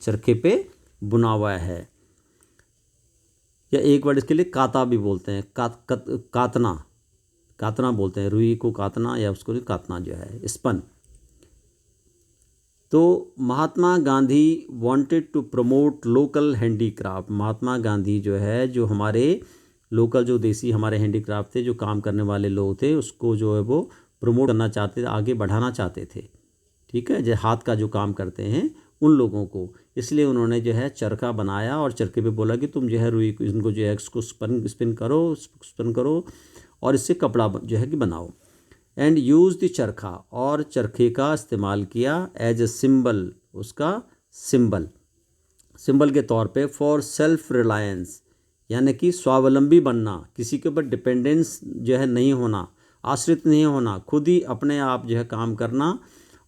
चरखे पे बुना हुआ है। या एक वर्ड इसके लिए काता भी बोलते हैं, कातना, कातना बोलते हैं, रुई को कातना या उसको कातना जो है स्पन। तो Mahatma Gandhi wanted to promote local handicraft. Mahatma Gandhi जो है, जो हमारे लोकल जो देसी हमारे हैंडीक्राफ्ट थे, जो काम करने वाले लोग थे, उसको जो है वो प्रमोट करना चाहते थे, आगे बढ़ाना चाहते थे। ठीक है, जो हाथ का जो काम करते हैं उन लोगों को, इसलिए उन्होंने जो है चरखा बनाया और चरखे पे बोला कि तुम जो है रुई इनको जो है इसको स्पिन करो और इससे कपड़ा जो है कि बनाओ। एंड यूज़ द चरखा, और चरखे का इस्तेमाल किया एज ए सिंबल, उसका सिंबल के तौर पे, फॉर सेल्फ रिलायंस, यानी कि स्वावलंबी बनना, किसी के ऊपर डिपेंडेंस जो है नहीं होना, आश्रित नहीं होना, खुद ही अपने आप जो है काम करना,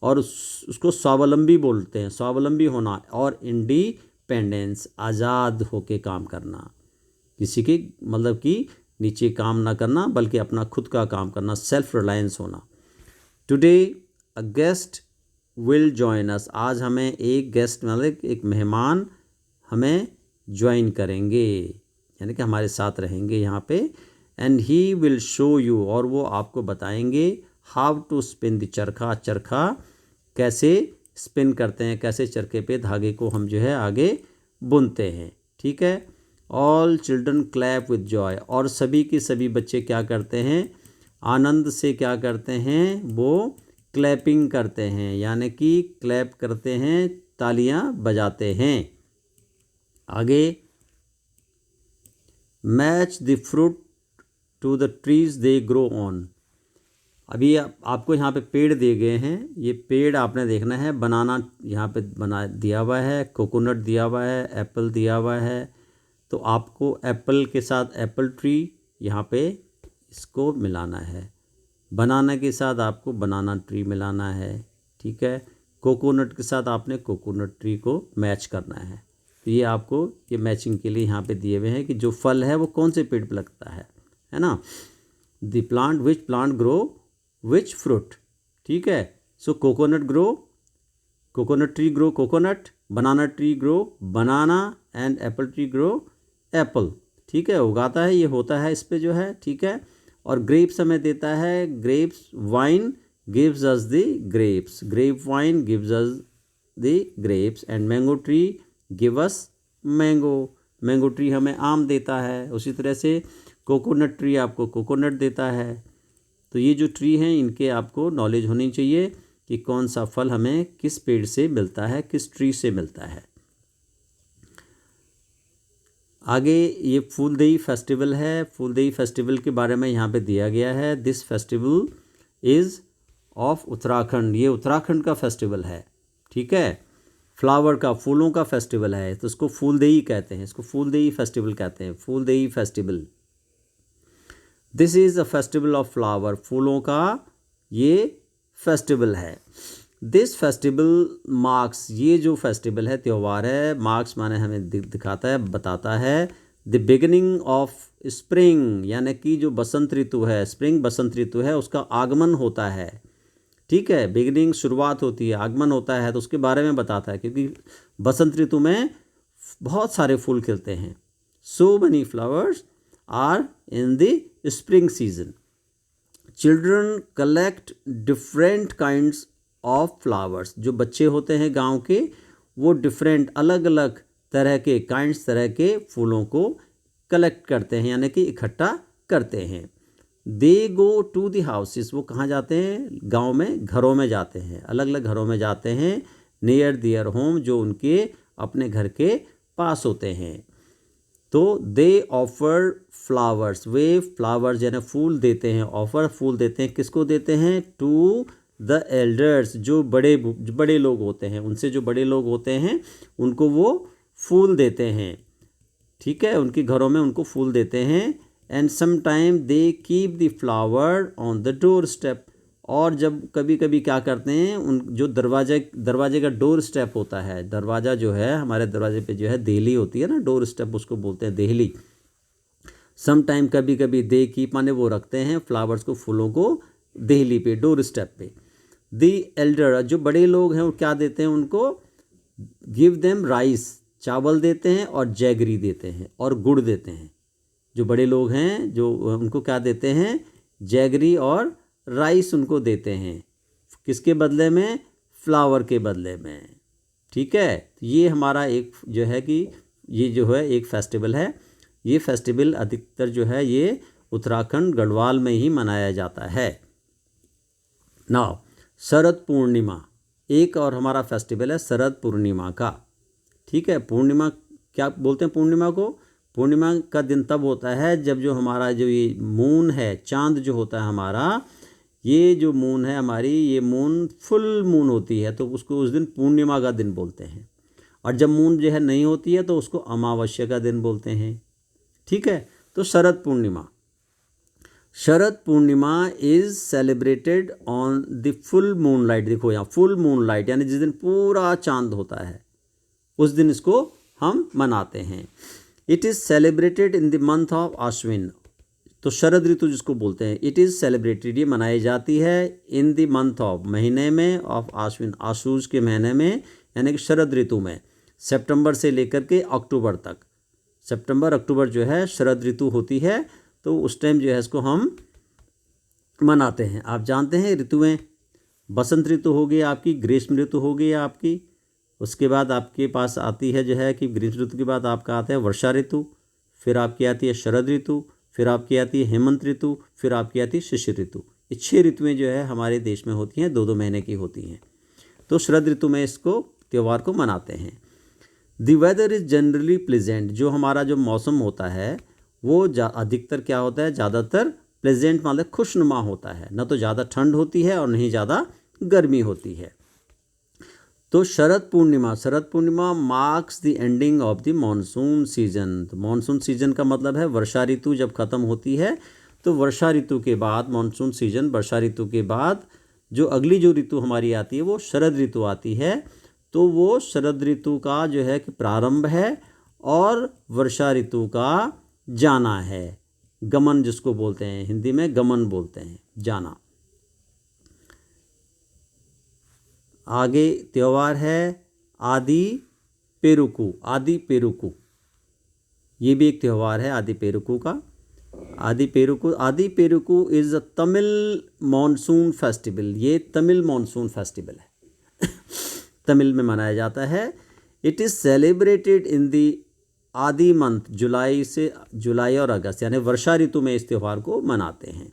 और उसको स्वावलंबी बोलते हैं, स्वावलंबी होना। और इंडिपेंडेंस, आज़ाद होके काम करना, किसी के मतलब कि नीचे काम ना करना, बल्कि अपना खुद का काम करना, सेल्फ रिलायंस होना। Today a guest will join us, आज हमें एक गेस्ट मतलब एक मेहमान हमें ज्वाइन करेंगे, यानी कि हमारे साथ रहेंगे यहाँ पे। And he will show you, और वो आपको बताएंगे, हाउ टू स्पिन द चरखा, चरखा कैसे स्पिन करते हैं, कैसे चरखे पे धागे को हम जो है आगे बुनते हैं। ठीक है, all children clap with Joy, और सभी के सभी बच्चे क्या करते हैं, आनंद से क्या करते हैं, वो क्लैपिंग करते हैं, यानी कि क्लैप करते हैं, तालियां बजाते हैं। आगे, match the fruit to the trees they grow on, अभी आपको यहाँ पे पेड़ दिए गए हैं, ये पेड़ आपने देखना है, बनाना यहाँ पे बना दिया हुआ है, कोकोनट दिया हुआ है, एप्पल दिया हुआ है, तो आपको एप्पल के साथ एप्पल ट्री यहाँ पे इसको मिलाना है, बनाना के साथ आपको बनाना ट्री मिलाना है। ठीक है, कोकोनट के साथ आपने कोकोनट ट्री को मैच करना है। तो ये आपको ये मैचिंग के लिए यहाँ पे दिए हुए हैं कि जो फल है वो कौन से पेड़ पर लगता है ना। The plant which plant grow which fruit. ठीक है, सो coconut tree grow coconut, banana tree grow banana, and Apple tree grow Apple. ठीक है, उगाता है, ये होता है इस पे जो है। ठीक है, और ग्रेप्स हमें देता है, grapes vine gives us the grapes, grape vine gives us the grapes, and mango tree give us mango, mango tree हमें आम देता है। उसी तरह से कोकोनट ट्री आपको कोकोनट देता है। तो ये जो ट्री हैं इनके आपको नॉलेज होनी चाहिए कि कौन सा फल हमें किस पेड़ से मिलता है, किस ट्री से मिलता है। आगे ये फूलदेई फेस्टिवल है, फूलदेई फेस्टिवल के बारे में यहाँ पे दिया गया है। This festival is of Uttarakhand, ये उत्तराखंड का फेस्टिवल है। ठीक है, फ्लावर का, फूलों का फेस्टिवल है, तो इसको फूलदेई कहते हैं, इसको फूलदेई फेस्टिवल कहते हैं, Phooldei festival. This is a festival of flower, फूलों का ये फेस्टिवल है। दिस फेस्टिवल मार्क्स, ये जो फेस्टिवल है, त्यौहार है, मार्क्स माने हमें दिखाता है, बताता है, द बिगिनिंग ऑफ स्प्रिंग, यानी कि जो बसंत ऋतु है, स्प्रिंग बसंत ऋतु है, उसका आगमन होता है। ठीक है, बिगिनिंग शुरुआत होती है, आगमन होता है, तो उसके बारे में बताता है, क्योंकि बसंत ऋतु में बहुत सारे फूल खिलते हैं। So many flowers are in the spring season. Children collect different kinds of flowers, जो बच्चे होते हैं गांव के, वो डिफरेंट अलग अलग तरह के काइंड्स, तरह के फूलों को कलेक्ट करते हैं, यानी कि इकट्ठा करते हैं। दे गो टू द हाउसेस, वो कहाँ जाते हैं, गांव में घरों में जाते हैं, अलग अलग घरों में जाते हैं, नियर दियर होम, जो उनके अपने घर के पास होते हैं। तो दे ऑफर फ्लावर्स, वे फ्लावर्स यानी फूल देते हैं, ऑफर फूल देते हैं, किसको देते हैं, टू द एल्डर्स, जो बड़े लोग होते हैं, उनसे जो बड़े लोग होते हैं उनको वो फूल देते हैं। ठीक है, उनके घरों में उनको फूल देते हैं। And sometime they keep the flower on the door step, और जब कभी कभी क्या करते हैं, उन जो दरवाजे का डोर स्टेप होता है, दरवाज़ा जो है हमारे दरवाजे पे जो है देहली होती है ना, डोर स्टेप उसको बोलते हैं देहली। सम टाइम कभी कभी दे कीप माने वो रखते हैं फ्लावर्स को, फूलों को देहली पे, डोर स्टेप पे। दी एल्डर, जो बड़े लोग हैं वो क्या देते हैं उनको, गिव देम राइस, चावल देते हैं, और जैगरी देते हैं और गुड़ देते हैं। जो बड़े लोग हैं जो उनको क्या देते हैं, जैगरी और राइस उनको देते हैं, किसके बदले में, फ्लावर के बदले में। ठीक है, ये हमारा एक जो है कि ये जो है एक फेस्टिवल है। ये फेस्टिवल अधिकतर जो है ये उत्तराखंड गढ़वाल में ही मनाया जाता है। नाउ शरद पूर्णिमा, एक और हमारा फेस्टिवल है शरद पूर्णिमा का। ठीक है, पूर्णिमा क्या बोलते हैं पूर्णिमा को, पूर्णिमा का दिन तब होता है जब जो हमारा जो ये मून है, चांद जो होता है हमारा, ये जो मून है हमारी, ये मून फुल मून होती है तो उसको उस दिन पूर्णिमा का दिन बोलते हैं। और जब मून जो है नहीं होती है तो उसको अमावस्या का दिन बोलते हैं। ठीक है, तो Sharad Purnima, Sharad Purnima is celebrated on the full moon light. देखो यहाँ फुल मून लाइट, यानी जिस दिन पूरा चांद होता है उस दिन इसको हम मनाते हैं। It is celebrated in the month of Ashwin, तो शरद ऋतु जिसको बोलते हैं, इट इज़ सेलिब्रेटेड, ये मनाई जाती है इन द मंथ ऑफ, महीने में, ऑफ आश्विन, आशूज के महीने में, यानी कि शरद ऋतु में, सितंबर से लेकर के अक्टूबर तक। सितंबर अक्टूबर जो है शरद ऋतु होती है, तो उस टाइम जो है इसको हम मनाते हैं। आप जानते हैं ऋतुएं, बसंत ऋतु हो गई आपकी, ग्रीष्म ऋतु हो गई आपकी, उसके बाद आपके पास आती है जो है कि ग्रीष्म ऋतु के बाद आपका आता है वर्षा ऋतु, फिर आपकी आती है शरद ऋतु, फिर आपकी आती है हेमंत ऋतु, फिर आपकी आती है शिशिर ऋतु। ये 6 ऋतुएं जो है हमारे देश में होती हैं, 2-2 महीने की होती हैं। तो शरद ऋतु में इसको त्यौहार को मनाते हैं। The weather is generally pleasant, जो हमारा जो मौसम होता है वो अधिकतर क्या होता है, ज़्यादातर प्लेजेंट मतलब खुशनुमा होता है, न तो ज़्यादा ठंड होती है और नहीं ज़्यादा गर्मी होती है। तो Sharad Purnima marks the ending of the monsoon season. तो मानसून सीजन का मतलब है वर्षा ऋतु जब ख़त्म होती है, तो वर्षा ऋतु के बाद, मानसून सीजन वर्षा ऋतु के बाद जो अगली जो ऋतु हमारी आती है वो शरद ऋतु आती है। तो वो शरद ऋतु का जो है कि प्रारंभ है और वर्षा ऋतु का जाना है, गमन जिसको बोलते हैं, हिंदी में गमन बोलते हैं, जाना। आगे त्यौहार है आदि पेरुकू। आदि पेरुकू, ये भी एक त्यौहार है आदि पेरुकू का। Aadi Perukku is a Tamil monsoon festival. ये तमिल मॉनसून फेस्टिवल है तमिल में मनाया जाता है। इट इज़ सेलिब्रेटेड इन दी आदि मंथ, जुलाई और अगस्त, यानी वर्षा ऋतु में इस त्यौहार को मनाते हैं।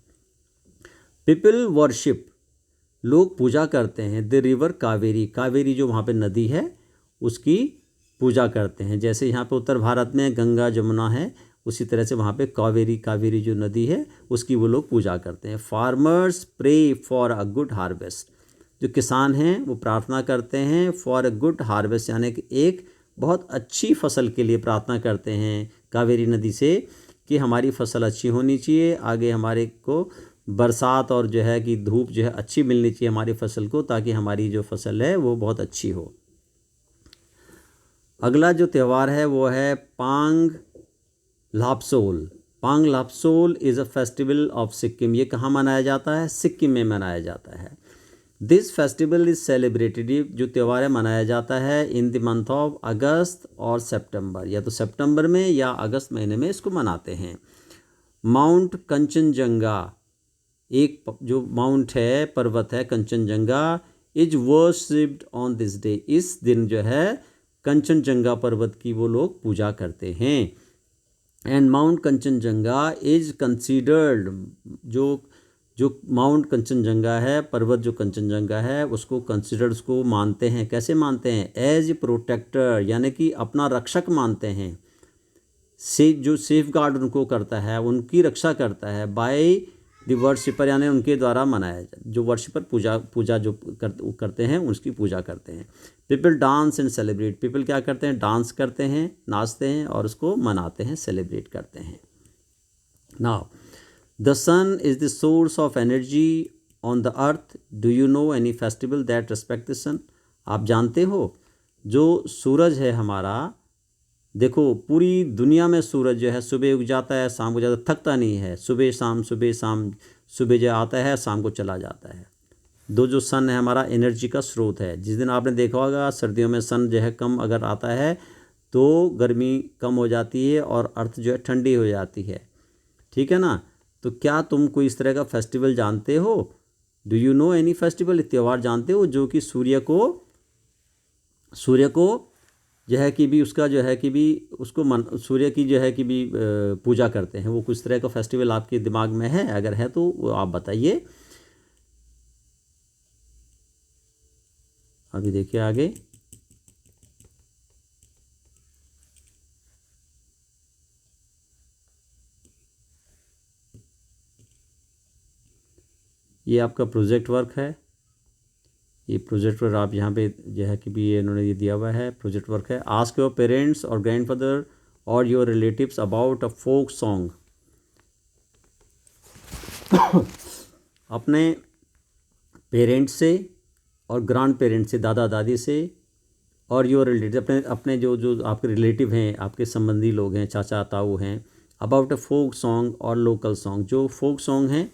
पीपल वर्शिप, लोग पूजा करते हैं द रिवर कावेरी। कावेरी जो वहाँ पे नदी है उसकी पूजा करते हैं। जैसे यहाँ पे उत्तर भारत में गंगा जमुना है, उसी तरह से वहाँ पे कावेरी जो नदी है उसकी वो लोग पूजा करते हैं। Farmers pray for a good harvest, जो किसान हैं वो प्रार्थना करते हैं फॉर अ गुड हार्वेस्ट, यानी कि एक बहुत अच्छी फसल के लिए प्रार्थना करते हैं कावेरी नदी से कि हमारी फसल अच्छी होनी चाहिए, आगे हमारे को बरसात और जो है कि धूप जो है अच्छी मिलनी चाहिए हमारी फसल को, ताकि हमारी जो फसल है वो बहुत अच्छी हो। अगला जो त्यौहार है वो है Pang Lhabsol. Pang Lhabsol is a festival of Sikkim. ये कहाँ मनाया जाता है, सिक्किम में मनाया जाता है। दिस फेस्टिवल इज़ सेलिब्रेटेड, जो त्यौहार है मनाया जाता है इन द मंथ ऑफ अगस्त और सितंबर, या तो सितंबर में या अगस्त महीने में इसको मनाते हैं। माउंट कंचनजंगा, एक जो माउंट है, पर्वत है Kanchenjunga, is worshipped on this day. इस दिन जो है कंचनजंगा पर्वत की वो लोग पूजा करते हैं। And mount Kanchenjunga is considered, जो माउंट कंचनजंगा है, पर्वत जो कंचनजंगा है उसको कंसिडर्ड, उसको मानते हैं, कैसे मानते हैं, एज ए प्रोटेक्टर, यानी कि अपना रक्षक मानते हैं, से जो सेफ गार्ड उनको करता है, उनकी रक्षा करता है, बाय द वर्शिपर, यानी उनके द्वारा मनाया जाए, जो वर्शिपर पूजा जो करते हैं उसकी पूजा करते हैं। People dance and celebrate, people क्या करते हैं, डांस करते हैं, नाचते हैं और उसको मनाते हैं, सेलिब्रेट करते हैं। Now the sun is the source of energy on the earth. Do you know any festival that respect the sun. आप जानते हो जो सूरज है हमारा, देखो पूरी दुनिया में सूरज जो है सुबह उग जाता है, शाम को जाता है, थकता नहीं है, सुबह शाम सुबह जो आता है शाम को चला जाता है। दो जो सन है हमारा एनर्जी का स्रोत है। जिस दिन आपने देखा होगा सर्दियों में सन जो है कम अगर आता है तो गर्मी कम हो जाती है और अर्थ जो है ठंडी हो जाती है, ठीक है ना। तो क्या तुम कोई इस तरह का फेस्टिवल जानते हो? Do you know any festival, त्यौहार जानते हो जो कि सूर्य को जो है कि भी उसका जो है कि भी उसको सूर्य की जो है कि भी पूजा करते हैं? वो कुछ तरह का फेस्टिवल आपके दिमाग में है? अगर है तो वो आप बताइए। अभी देखिए आगे। ये आपका प्रोजेक्ट वर्क है। ये प्रोजेक्ट वर्क आप यहाँ पे जो है कि भी इन्होंने ये दिया हुआ है, प्रोजेक्ट वर्क है। आस्क योर पेरेंट्स और ग्रैंडफादर और your relatives about a folk song. अपने पेरेंट्स से और ग्रैंड पेरेंट्स से, दादा दादी से, और योर रिलेटिव अपने अपने जो जो आपके रिलेटिव हैं, आपके संबंधी लोग हैं, चाचा ताऊ हैं, अबाउट अ फोक सॉन्ग और लोकल सॉन्ग। जो फोक सॉन्ग हैं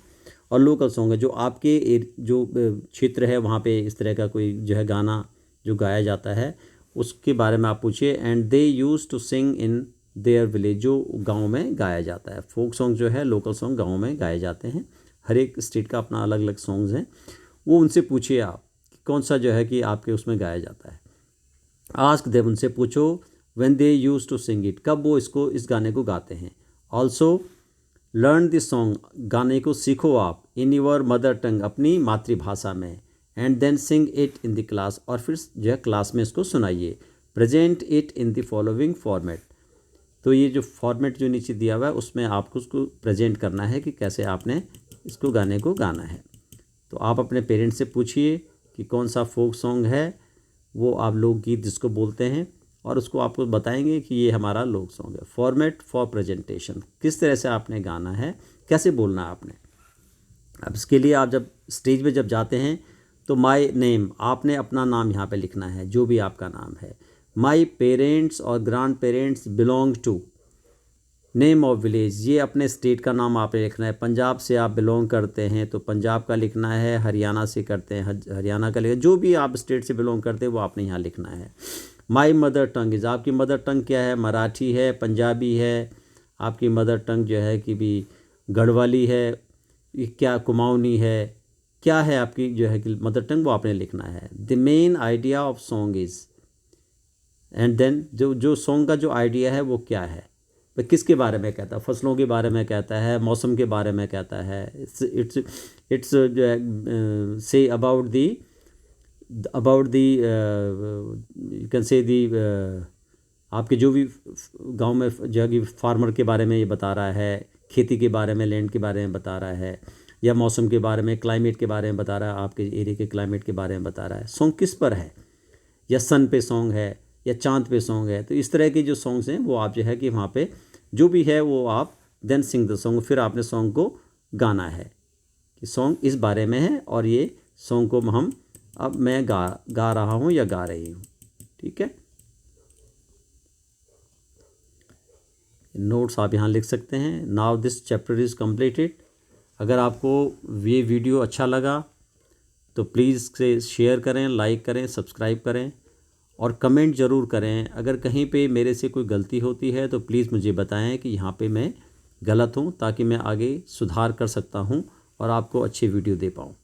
और लोकल सॉन्ग है, जो आपके जो क्षेत्र है वहाँ पे इस तरह का कोई जो है गाना जो गाया जाता है उसके बारे में आप पूछिए। And they use to sing in their village, जो गांव में गाया जाता है। फोक सॉन्ग जो है, लोकल सॉन्ग गांव में गाए जाते हैं। हर एक स्टेट का अपना अलग अलग सॉन्ग्स हैं, वो उनसे पूछिए आप कि कौन सा जो है कि आपके उसमें गाया जाता है। आस्क देम, उनसे पूछो, when they use to sing it, कब वो इस गाने को गाते हैं। ऑल्सो लर्न दिस सॉन्ग, गाने को सीखो आप इन योर मदर टंग, अपनी मातृभाषा में। And then sing it in the class, और फिर जो है क्लास में इसको सुनाइए। Present it in the following format, तो ये जो फॉर्मेट जो नीचे दिया हुआ है उसमें आपको उसको प्रेजेंट करना है कि कैसे आपने इसको गाने को गाना है। तो आप अपने पेरेंट्स से पूछिए कि कौन सा फोक सॉन्ग है, वो आप लोकगीत जिसको बोलते हैं, और उसको आपको बताएंगे कि ये हमारा लोक सॉन्ग है। फॉर्मेट फॉर प्रेजेंटेशन, किस तरह से आपने गाना है, कैसे बोलना है आपने। अब इसके लिए आप जब स्टेज पे जब जाते हैं तो माय नेम, आपने अपना नाम यहाँ पे लिखना है, जो भी आपका नाम है। माय पेरेंट्स और grandparents belong to, name of village, ये अपने स्टेट का नाम आपने लिखना है। पंजाब से आप बिलोंग करते हैं तो पंजाब का लिखना है, हरियाणा से करते हैं हरियाणा का लिखना, जो भी आप स्टेट से बिलोंग करते हैं वो आपने यहाँ लिखना है। माई मदर टंग इज़, आपकी मदर टंग क्या है? मराठी है, पंजाबी है, आपकी मदर टंग जो है कि भी गढ़वाली है, क्या कुमाऊनी है, क्या है आपकी जो है कि मदर टंग, वो आपने लिखना है। The main idea of song is, and then जो सॉन्ग का जो आइडिया है वो क्या है, वह किसके बारे में कहता है? फसलों के बारे में कहता है, मौसम के बारे में कहता है। इट्स जो है say about the you can say दी, आपके जो भी गांव में जो है कि फार्मर के बारे में ये बता रहा है, खेती के बारे में, लैंड के बारे में बता रहा है, या मौसम के बारे में, क्लाइमेट के बारे में बता रहा है, आपके एरिया के क्लाइमेट के बारे में बता रहा है। सॉन्ग किस पर है, या सन पे सॉन्ग है, या चांद पे सॉन्ग है। तो इस तरह के जो सॉन्ग्स हैं वो आप जो है कि वहाँ पे जो भी है वो आप देन सिंग द सॉन्ग, फिर आपने सॉन्ग को गाना है कि सॉन्ग इस बारे में है और ये सॉन्ग को अब मैं गा रहा हूँ या गा रही हूँ, ठीक है। नोट्स आप यहाँ लिख सकते हैं। Now this chapter is completed. अगर आपको ये वीडियो अच्छा लगा तो प्लीज़ से शेयर करें, लाइक करें, सब्सक्राइब करें और कमेंट ज़रूर करें। अगर कहीं पे मेरे से कोई गलती होती है तो प्लीज़ मुझे बताएं कि यहाँ पे मैं गलत हूँ, ताकि मैं आगे सुधार कर सकता हूँ और आपको अच्छी वीडियो दे पाऊँ।